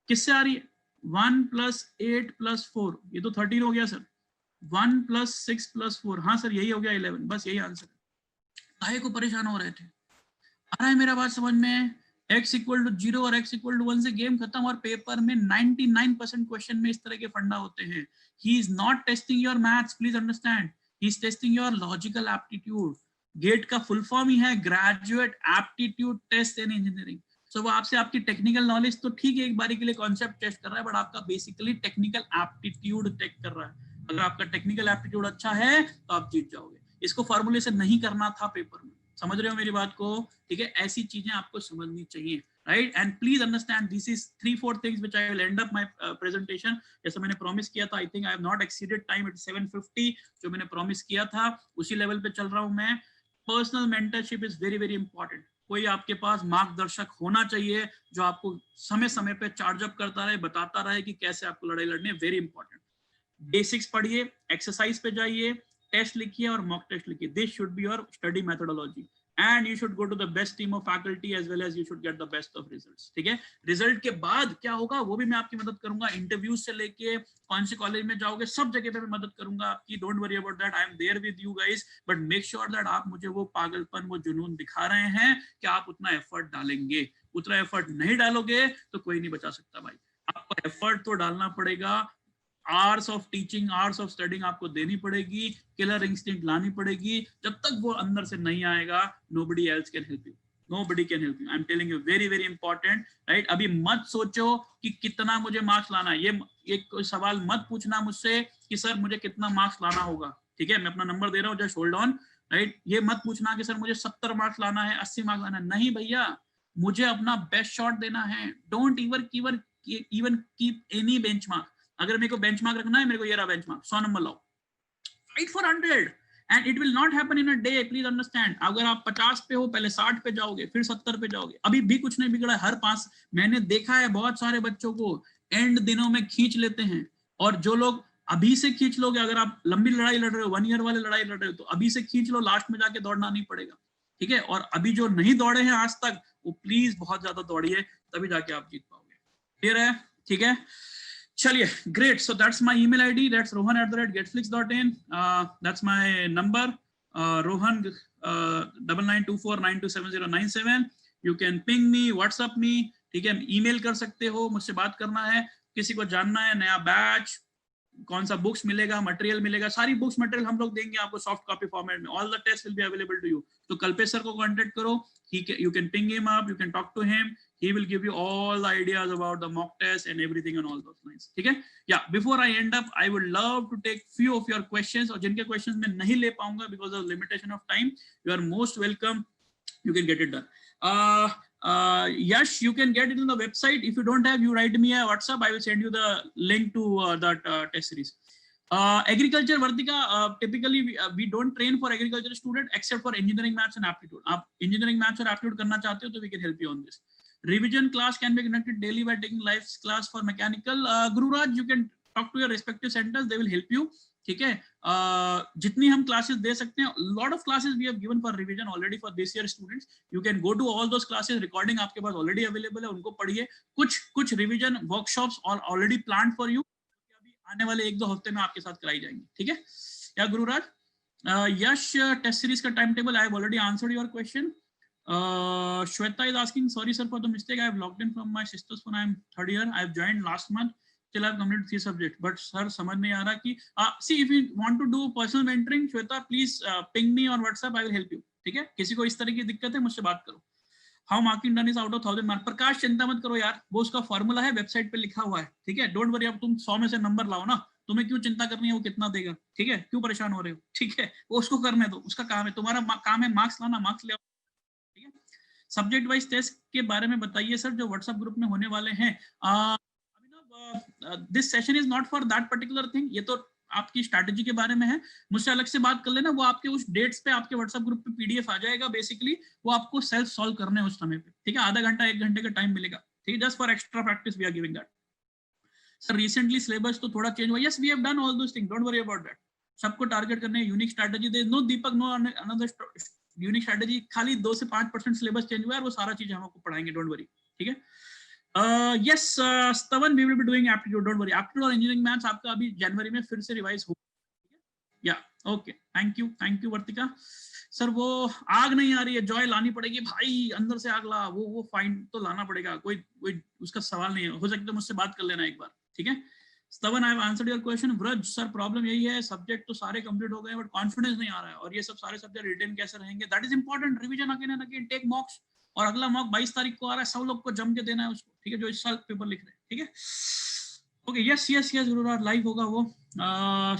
किससे आ रही है? 1 plus 8 plus 4, ये तो 13 हो गया सर। 1 plus 6 plus 4, हाँ सर यही हो गया 11। बस यही आंसर है। काहे को परेशान हो रहे थे? आ रहा है मेरा बात समझ में? x इक्वल टू 0 और x इक्वल टू 1 से गेम खत्म। और पेपर में 99% क्वेश्चन में इस तरह के फंडा होते हैं। He is not testing your maths, please understand, he is testing your logical aptitude. GATE का फुल फॉर्म ही है graduate aptitude test in engineering. So वो आपसे आपकी टेक्निकल नॉलेज तो ठीक है, एक बारी के लिए कॉन्सेप्ट टेस्ट कर रहा है, बट आपका बेसिकली टेक्निकल एप्टीट्यूड टेस्ट कर रहा है। अगर आपका टेक्निकल एप्टीट्यूड अच्छा है तो आप जीत जाओगे। इसको फॉर्मूले से नहीं करना था पेपर में, समझ रहे हो मेरी बात को? ठीक है, ऐसी चीजें आपको समझनी चाहिए, right? And please understand this is 3-4 things which I will and up my presentation. जैसा मैंने प्रॉमिस किया था, I think I have not exceeded time, it 7:50 जो मैंने प्रॉमिस किया था उसी लेवल पे चल रहा हूं मैं। Personal mentorship is very very important. कोई आपके पास मार्गदर्शक होना चाहिए जो आपको समय समय पे चार्ज अप करता रहे, बताता रहे कि कैसे आपको लड़ाई लड़नी है। Very important. बेसिक्स पढ़िए, एक्सरसाइज पे जाइए, टेस्ट लिखिए और मॉक टेस्ट लिखिए। This should be your study methodology and you should go to the best team of faculty as well as you should get the best of results। ठीक है, result के बाद क्या होगा वो भी मैं आपकी मदद करूंगा। इंटरव्यू से लेके कौन से कॉलेज में जाओगे सब जगह पे मैं मदद करूंगा आपकी। Don't worry about that, I am there with you guys, but make sure that आप मुझे वो पागलपन, वो जुनून दिखा रहे हैं कि आप उतना एफर्ट डालेंगे। उतना एफर्ट नहीं डालोगे तो कोई नहीं बचा सकता भाई। आपको एफर्ट तो डालना पड़ेगा, hours of teaching, hours of studying आपको देनी पड़ेगी, किलर इंस्टिंक्ट लानी पड़ेगी। जब तक वो अंदर से नहीं आएगा, nobody else can help you, nobody can help you, I'm telling you, very very important, right? अभी मत सोचो कि कितना मुझे मार्क्स लाना है। ये कोई सवाल मत पूछना मुझसे कि सर मुझे कितना मार्क्स लाना होगा। ठीक है, मैं अपना नंबर दे रहा हूँ, जस्ट होल्ड ऑन, राइट? ये मत पूछना कि सर मुझे 70 मार्क्स लाना है, 80 मार्क्स लाना है। नहीं भैया, मुझे अपना बेस्ट शॉट देना है। Don't even keep any benchmark. अगर मेरे को बेंचमार्क रखना है, मेरे को ये रहा बेंचमार्क, 100 नंबर लाओ, fight for 100 and it will not happen in a day, please understand. अगर आप 50 पे हो, पहले 60 पे जाओगे, फिर 70 पे जाओगे। अभी भी कुछ नहीं बिगड़ा है। हर पास मैंने देखा है बहुत सारे बच्चों को एंड दिनों में खींच लेते हैं। और जो लोग अभी से खींच लोगे, अगर आप लंबी लड़ाई लड़ रहे हो, 1 ईयर वाले लड़ाई लड़ रहे हो, तो अभी से खींच लो, लास्ट में जाके दौड़ना नहीं पड़ेगा। ठीक है, और अभी जो नहीं दौड़े हैं आज तक, वो प्लीज बहुत ज्यादा दौड़िए, तभी जाके आप जीत पाओगे। क्लियर है? ठीक है, चलिए, great. So that's my email ID, that's rohan@getflix.in, that's my number, rohan 9924927097। you can ping me, WhatsApp me, ठीक है, email कर सकते हो, मुझसे बात करना है, किसी को जानना है नया बैच, कौन सा बुक्स मिलेगा, मटेरियल मिलेगा, सारी बुक्स मटेरियल हम लोग देंगे आपको सॉफ्ट कॉपी फॉर्मेट में। All the test will be available to you. तो कल्पेश सर को कांटेक्ट करो, you can ping him up, you can talk to him, he will give you all the ideas about the mock test and everything and all those lines। ठीक है, yeah, before I end up, I would love to take few of your questions, और जिनके questions मैं नहीं ले पाऊंगा because of limitation of time, you are most welcome, you can get it done। Yes, you can get it on the website. If you don't have, you write me a WhatsApp, I will send you the link to that test series। Agriculture Vartika, typically we don't train for agriculture student except for engineering maths and aptitude. आप engineering maths और aptitude करना चाहते हो तो we can help you on this. Revision class can be conducted daily by taking live class for mechanical. Gururaj, you can talk to your respective centres, they will help you, ठीक है। जितनी हम classes दे सकते हैं, lot of classes we have given for revision already for this year students, you can go to all those classes, recording आपके पास already available है, उनको पढ़िए। कुछ revision workshops already plan for you, अभी आने वाले 1-2 हफ्ते में आपके साथ कराई जाएंगी, ठीक है। या गुरुराज, यश, टेस्ट सीरीज का time table, I have already answered your question. Shweta is asking, sorry sir for the mistake, I have logged in from my sister's phone, I am 3rd year, I have joined last month, till I have completed 3 subjects, but sir समझ नहीं आ रहा कि see if you want to do personal mentoring, Shweta please ping me on WhatsApp, I will help you, ठीक है। किसी को इस तरह की दिक्कत है मुझसे बात करो। How marking done is out of 1000 mark, प्रकाश चिंता मत करो यार, वो उसका फॉर्मूला है, वेबसाइट पे लिखा हुआ है, ठीक है। डोंट वरी, अब तुम 100 में से नंबर लाओ ना, तुम्हें क्यों चिंता करनी है वो कितना देगा, ठीक है, क्यों परेशान हो रहे हो, ठीक है, वो उसको करने दो, उसका काम है, तुम्हारा काम है मार्क्स लाना, मार्क्स ले आओ, ठीक है। सब्जेक्ट वाइज टेस्ट के बारे में बताइए सर, जो व्हाट्सएप ग्रुप में होने वाले हैं। This session is not for that particular thing, ये तो आपकी स्ट्रैटेजी के बारे में है, मुझसे अलग से बात कर लेना, वो आपके उस डेट्स पे आपके व्हाट्सएप ग्रुप पे पीडीएफ आ जाएगा, बेसिकली वो आपको सेल्फ सॉल्व करने हैं उस समय पे, ठीक है। आधा घंटा 1 घंटे का टाइम मिलेगा, ठीक है, just for extra practice we are giving that. Sir recently syllabus तो थोड़ा चेंज हुआ, yes we have done all those things, don't worry about that. सबको टारगेट करने, unique strategy, there is no Deepak, no another unique strategy, खाली 2 से 5% syllabus change हुआ है, वो सारा चीज हम आपको पढ़ाएंगे, डोंट वरी, ठीक है। Yes Stavan, we will be doing aptitude, don't worry, aptitude और इंजीनियरिंग मैथ्स आपका अभी जनवरी में फिर से रिवाइज होगा, yeah okay, thank you Vartika. Sir वो आग नहीं आ रही है, जॉय लानी पड़ेगी भाई, अंदर से आग ला, वो फाइन तो लाना पड़ेगा, कोई उसका सवाल नहीं है, हो सकता है मुझसे बात कर लेना एक बार, ठीक है। स्तवन, I have answered your question. Vraj sir, problem यही है, सब्जेक्ट तो सारे कंप्लीट हो गए बट कॉन्फिडेंस नहीं आ रहा है, और ये सब सारे सब्जेक्ट रिटेन कैसे रहेंगे, that is important, revision again and again, take mocks, और अगला मॉक 22 तारीख को आ रहा है, सब लोग को जम के देना है उसको, ठीक है, जो इस साल पेपर लिख रहे हैं, ठीक है। ओके, यस जरूर लाइव होगा वो।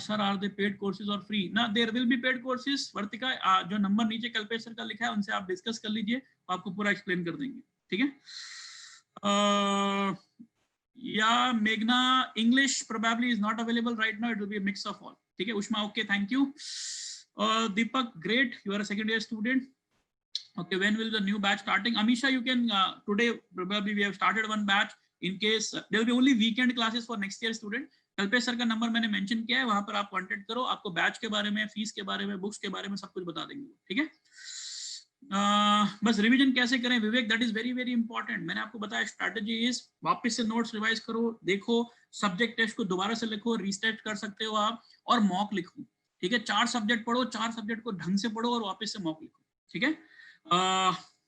Sir are they paid courses और फ्री ना, there will be paid courses Vartika, जो नंबर नीचे कल्पेश सर का लिखा है उनसे आप डिस्कस कर लीजिए, आपको पूरा एक्सप्लेन कर देंगे, ठीक है। या मेघना, English probably is not available right now, it will be a mix of all, ठीक है। Ushma, okay, thank you. Deepak, great, you are a second year student, okay, when will the new batch starting? Amisha, you can today probably we have started one batch, in case there will be only weekend classes for next year student. Kalpesh sir का number मैंने mention किया है, वहां पर आप contact करो, आपको batch के बारे में, फीस के बारे में, बुक्स के बारे में सब कुछ बता देंगे, ठीक है। बस रिवीजन कैसे करें Vivek, that is very very important, मैंने आपको बताया स्ट्रैटेजी इज, वापस से नोट्स रिवाइज करो, देखो, सब्जेक्ट टेस्ट को दोबारा से लिखो, रीस्टेट कर सकते हो आप, और मॉक लिखो, ठीक है। 4 सब्जेक्ट पढ़ो, 4 सब्जेक्ट को ढंग से पढ़ो और वापस से मॉक लिखो, ठीक है।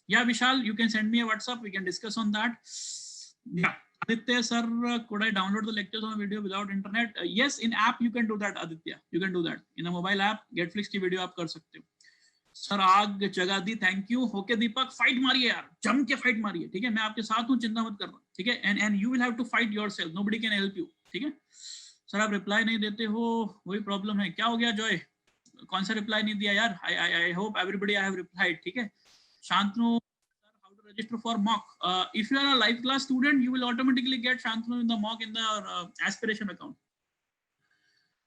Yeah, Vishal, you can send me a WhatsApp, we can discuss on that. Yeah, Aditya sir, could I download the lectures on a video without internet? Yes, in app you can do that, Aditya, you can do that in a mobile app, Netflix की video आप कर सकते हो। Sir आग जगा दी, thank you. Okay Deepak, fight मारिए यार, जम के फाइट मारिए, ठीक है, मैं आपके साथ हूँ, चिंता मत करना, ठीक है, and you will have to fight yourself, nobody can help you, ठीक है। सर आप रिप्लाई नहीं देते हो, वही प्रॉब्लम है, क्या हो गया जॉय, कौन सा रिप्लाई नहीं दिया यार, आई hope everybody I have replied, ठीक है। Shantanu, how to register for mock? If you are a live class student, you will automatically get Shantanu in the mock in the aspiration account.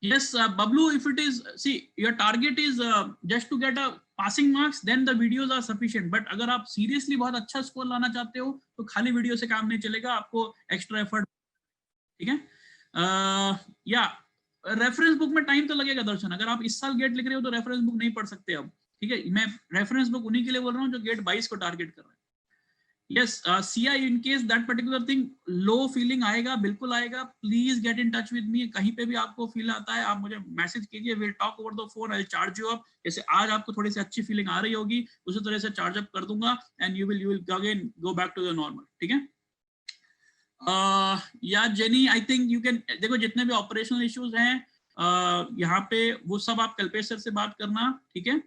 Yes, Bablu, if it is, see, your target is just to get a passing marks, then the videos are sufficient. But अगर आप seriously बहुत अच्छा score लाना चाहते हो, तो खाली video से काम नहीं चलेगा, आपको extra effort, ठीक है। या रेफरेंस बुक में टाइम तो लगेगा दर्शन, अगर आप इस साल गेट लिख रहे हो तो रेफरेंस बुक नहीं पढ़ सकते अब, ठीक है। मैं रेफरेंस बुक उन्हीं के लिए बोल रहा हूँ जो गेट 22 को टारगेट कर रहे हैं। Yes Siya, in case that particular thing low feeling आएगा, बिल्कुल आएगा, please get in touch with मी, कहीं पे भी आपको फील आता है आप मुझे मैसेज कीजिए, will talk over the phone, I will charge you up, जैसे आज आपको थोड़ी सी अच्छी फीलिंग आ रही होगी उसी तरह से चार्ज अप कर दूंगा, and you will again go back to the normal, ठीक है। Yeah Jenny, I think you can, देखो जितने भी ऑपरेशनल इश्यूज हैं यहाँ पे वो सब आप कल्पेश सर से बात करना, ठीक है।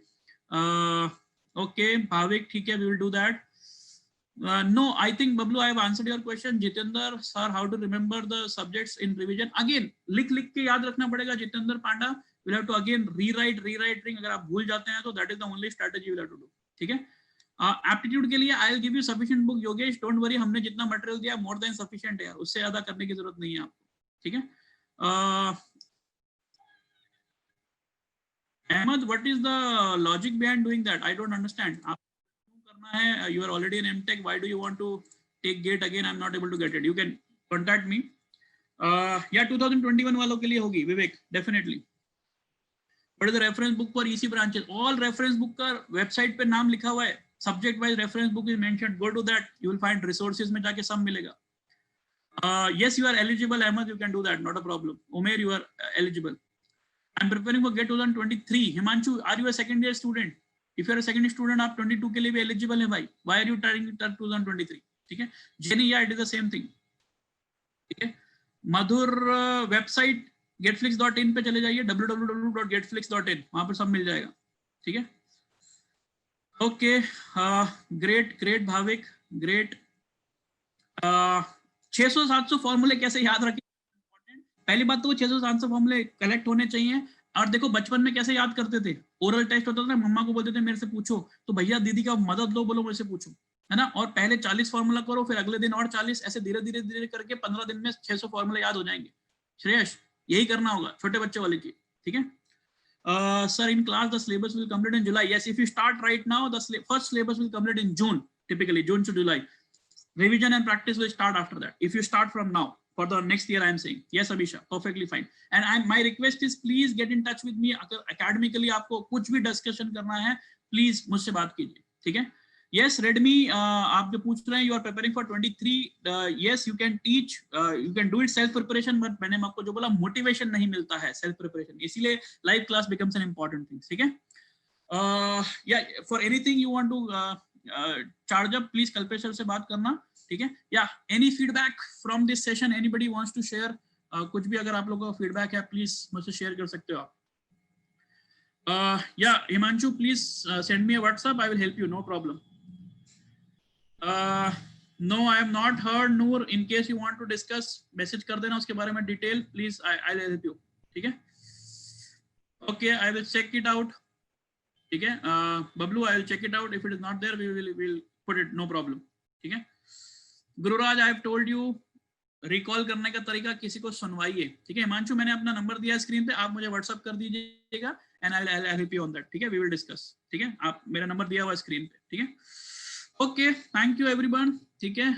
Okay, Bhavik, ठीक है, we will do that. No, I think Bablu, I have answered your question. Jitendra sir, how to remember the subjects in revision? Again, लिख के याद रखना पड़ेगा। Jitendra Panda will have to again rewrite. अगर आप भूल जाते हैं तो that is the only strategy you will have to do. ठीक है। Aptitude के लिए I will give you sufficient book. Yogesh, don't worry, हमने जितना material दिया more than sufficient है यार, उससे ज्यादा करने की जरूरत नहीं है आपको, ठीक है। Ahmed, what is the logic behind doing that? I don't understand. करना है, you are already in MTech. Why do you want to take GATE again? I'm not able to get it. You can contact me. या 2021 वालों के लिए होगी Vivek, definitely. What is the reference book for EC branches? All reference book का website पे नाम लिखा हुआ है, subject wise reference book is mentioned, go to that, you will find resources में जाके सब मिलेगा। Yes, you are eligible, Ahmed, you can do that, not a problem. Umair, you are eligible. I'm preparing for GATE 2023. Himanshu, are you a second year student? If you are a second year student, आप 22 के लिए भी eligible है भाई. Why are you trying 2023? ठीक है? Jenny, yeah, it is the same thing. ठीक है? मधुर वेबसाइट getflix.in पे चले जाइए, www.getflix.in, वहां पर सब मिल जाएगा. ठीक है? Okay, great Bhavik, great. 600-700 फॉर्मूले कैसे याद रखें? पहली बात तो वो 600-700 फॉर्मूले कलेक्ट होने चाहिए। और देखो बचपन में कैसे याद करते थे, ओरल टेस्ट होता था ना, मम्मा को बोलते थे मेरे से पूछो, तो भैया दीदी का मदद लो, बोलो मुझसे पूछो, है ना। और पहले 40 फॉर्मूला करो, फिर अगले दिन और 40, ऐसे धीरे धीरे धीरे करके 15 दिन में 600 फॉर्मूले याद हो जाएंगे। श्रेयस, यही करना होगा छोटे बच्चे वाले की, ठीक है। Sir, in class the syllabus will complete in July. Yes, if you start right now, the first syllabus will complete in June, typically June to July. Revision and practice will start after that. If you start from now, for the next year, I am saying. Yes, Abhisha, perfectly fine. And my request is please get in touch with me. अगर academically आपको कुछ भी discussion करना है, please मुझसे बात कीजिए, ठीक है। Yes, Redmi, आप जो पूछ रहे हैं, you are preparing for 23. Yes, you can teach, you can do it self preparation, but मैंने आपको जो बोला motivation नहीं मिलता है self preparation, इसीलिए live class becomes an important thing, ठीक है। Yeah, for anything you want to charge up, please Kalpesh sir से बात करना, ठीक है। Yeah any feedback from this session, anybody wants to share, कुछ भी अगर आप लोगों का फीडबैक है प्लीज मुझसे शेयर कर सकते हो आप। Yeah Himanshu, please send me a WhatsApp, I will help you, no problem. No, I have not heard Noor, in case you want to discuss, message कर देना उसके बारे में detail, please, I will help you, ठीक है। Okay, I will check it out, ठीक है। Bablu, I will check it out, if it is not there we will put it, no problem, ठीक है। गुरुराज, आई हैव टोल्ड यू, रिकॉल करने का तरीका, किसी को सुनवाइए, ठीक है। हिमांशु, मैंने अपना नंबर दिया स्क्रीन पे, आप मुझे व्हाट्सएप कर दीजिएगा and I will help you on that, ठीक है। वी विल डिस्कस, ठीक है। आप मेरा नंबर दिया हुआ स्क्रीन पे, ठीक है। ओके, थैंक यू एवरीवन, ठीक है।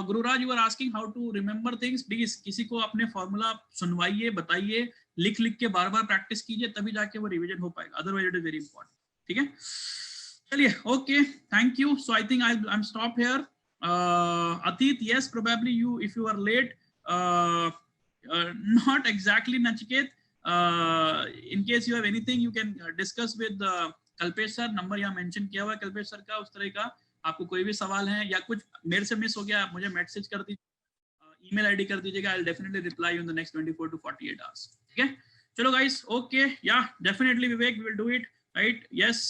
Gururaj, you are asking how to remember things, please किसी को अपने फॉर्मूला सुनवाइए, बताइए, लिख लिख के बार बार प्रैक्टिस कीजिए, तभी जाके वो रिविजन हो पाएगा, otherwise it is very important, ठीक है। चलिए, okay, thank you. So I think I am stop here. Atit, yes, probably you, if you are late, not exactly Nachiket. In case you have anything, you can discuss with Kalpesh sir. Number यहाँ mention किया हुआ है Kalpesh sir का, उस तरह का आपको कोई भी सवाल है या कुछ मेरे से मिस हो गया, आप मुझे मैसेज कर दीजिए, email ID कर दीजिएगा, I'll definitely reply you in the next 24 to 48 hours. ठीक है, चलो guys, okay, yeah, definitely Vivek, we will do it, right? Yes,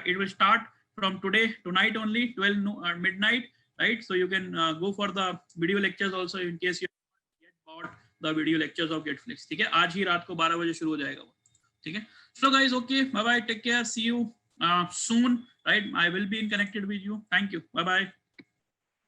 it will start from today, tonight only, 12 midnight. Right, so you can go for the video lectures also in case you get bought the video lectures of Getflix, ठीक है। आज ही रात को 12 बजे शुरू हो जाएगा वो, ठीक है। So guys, okay, bye bye, take care, see you soon, right? I will be in connected with you. Thank you, bye bye.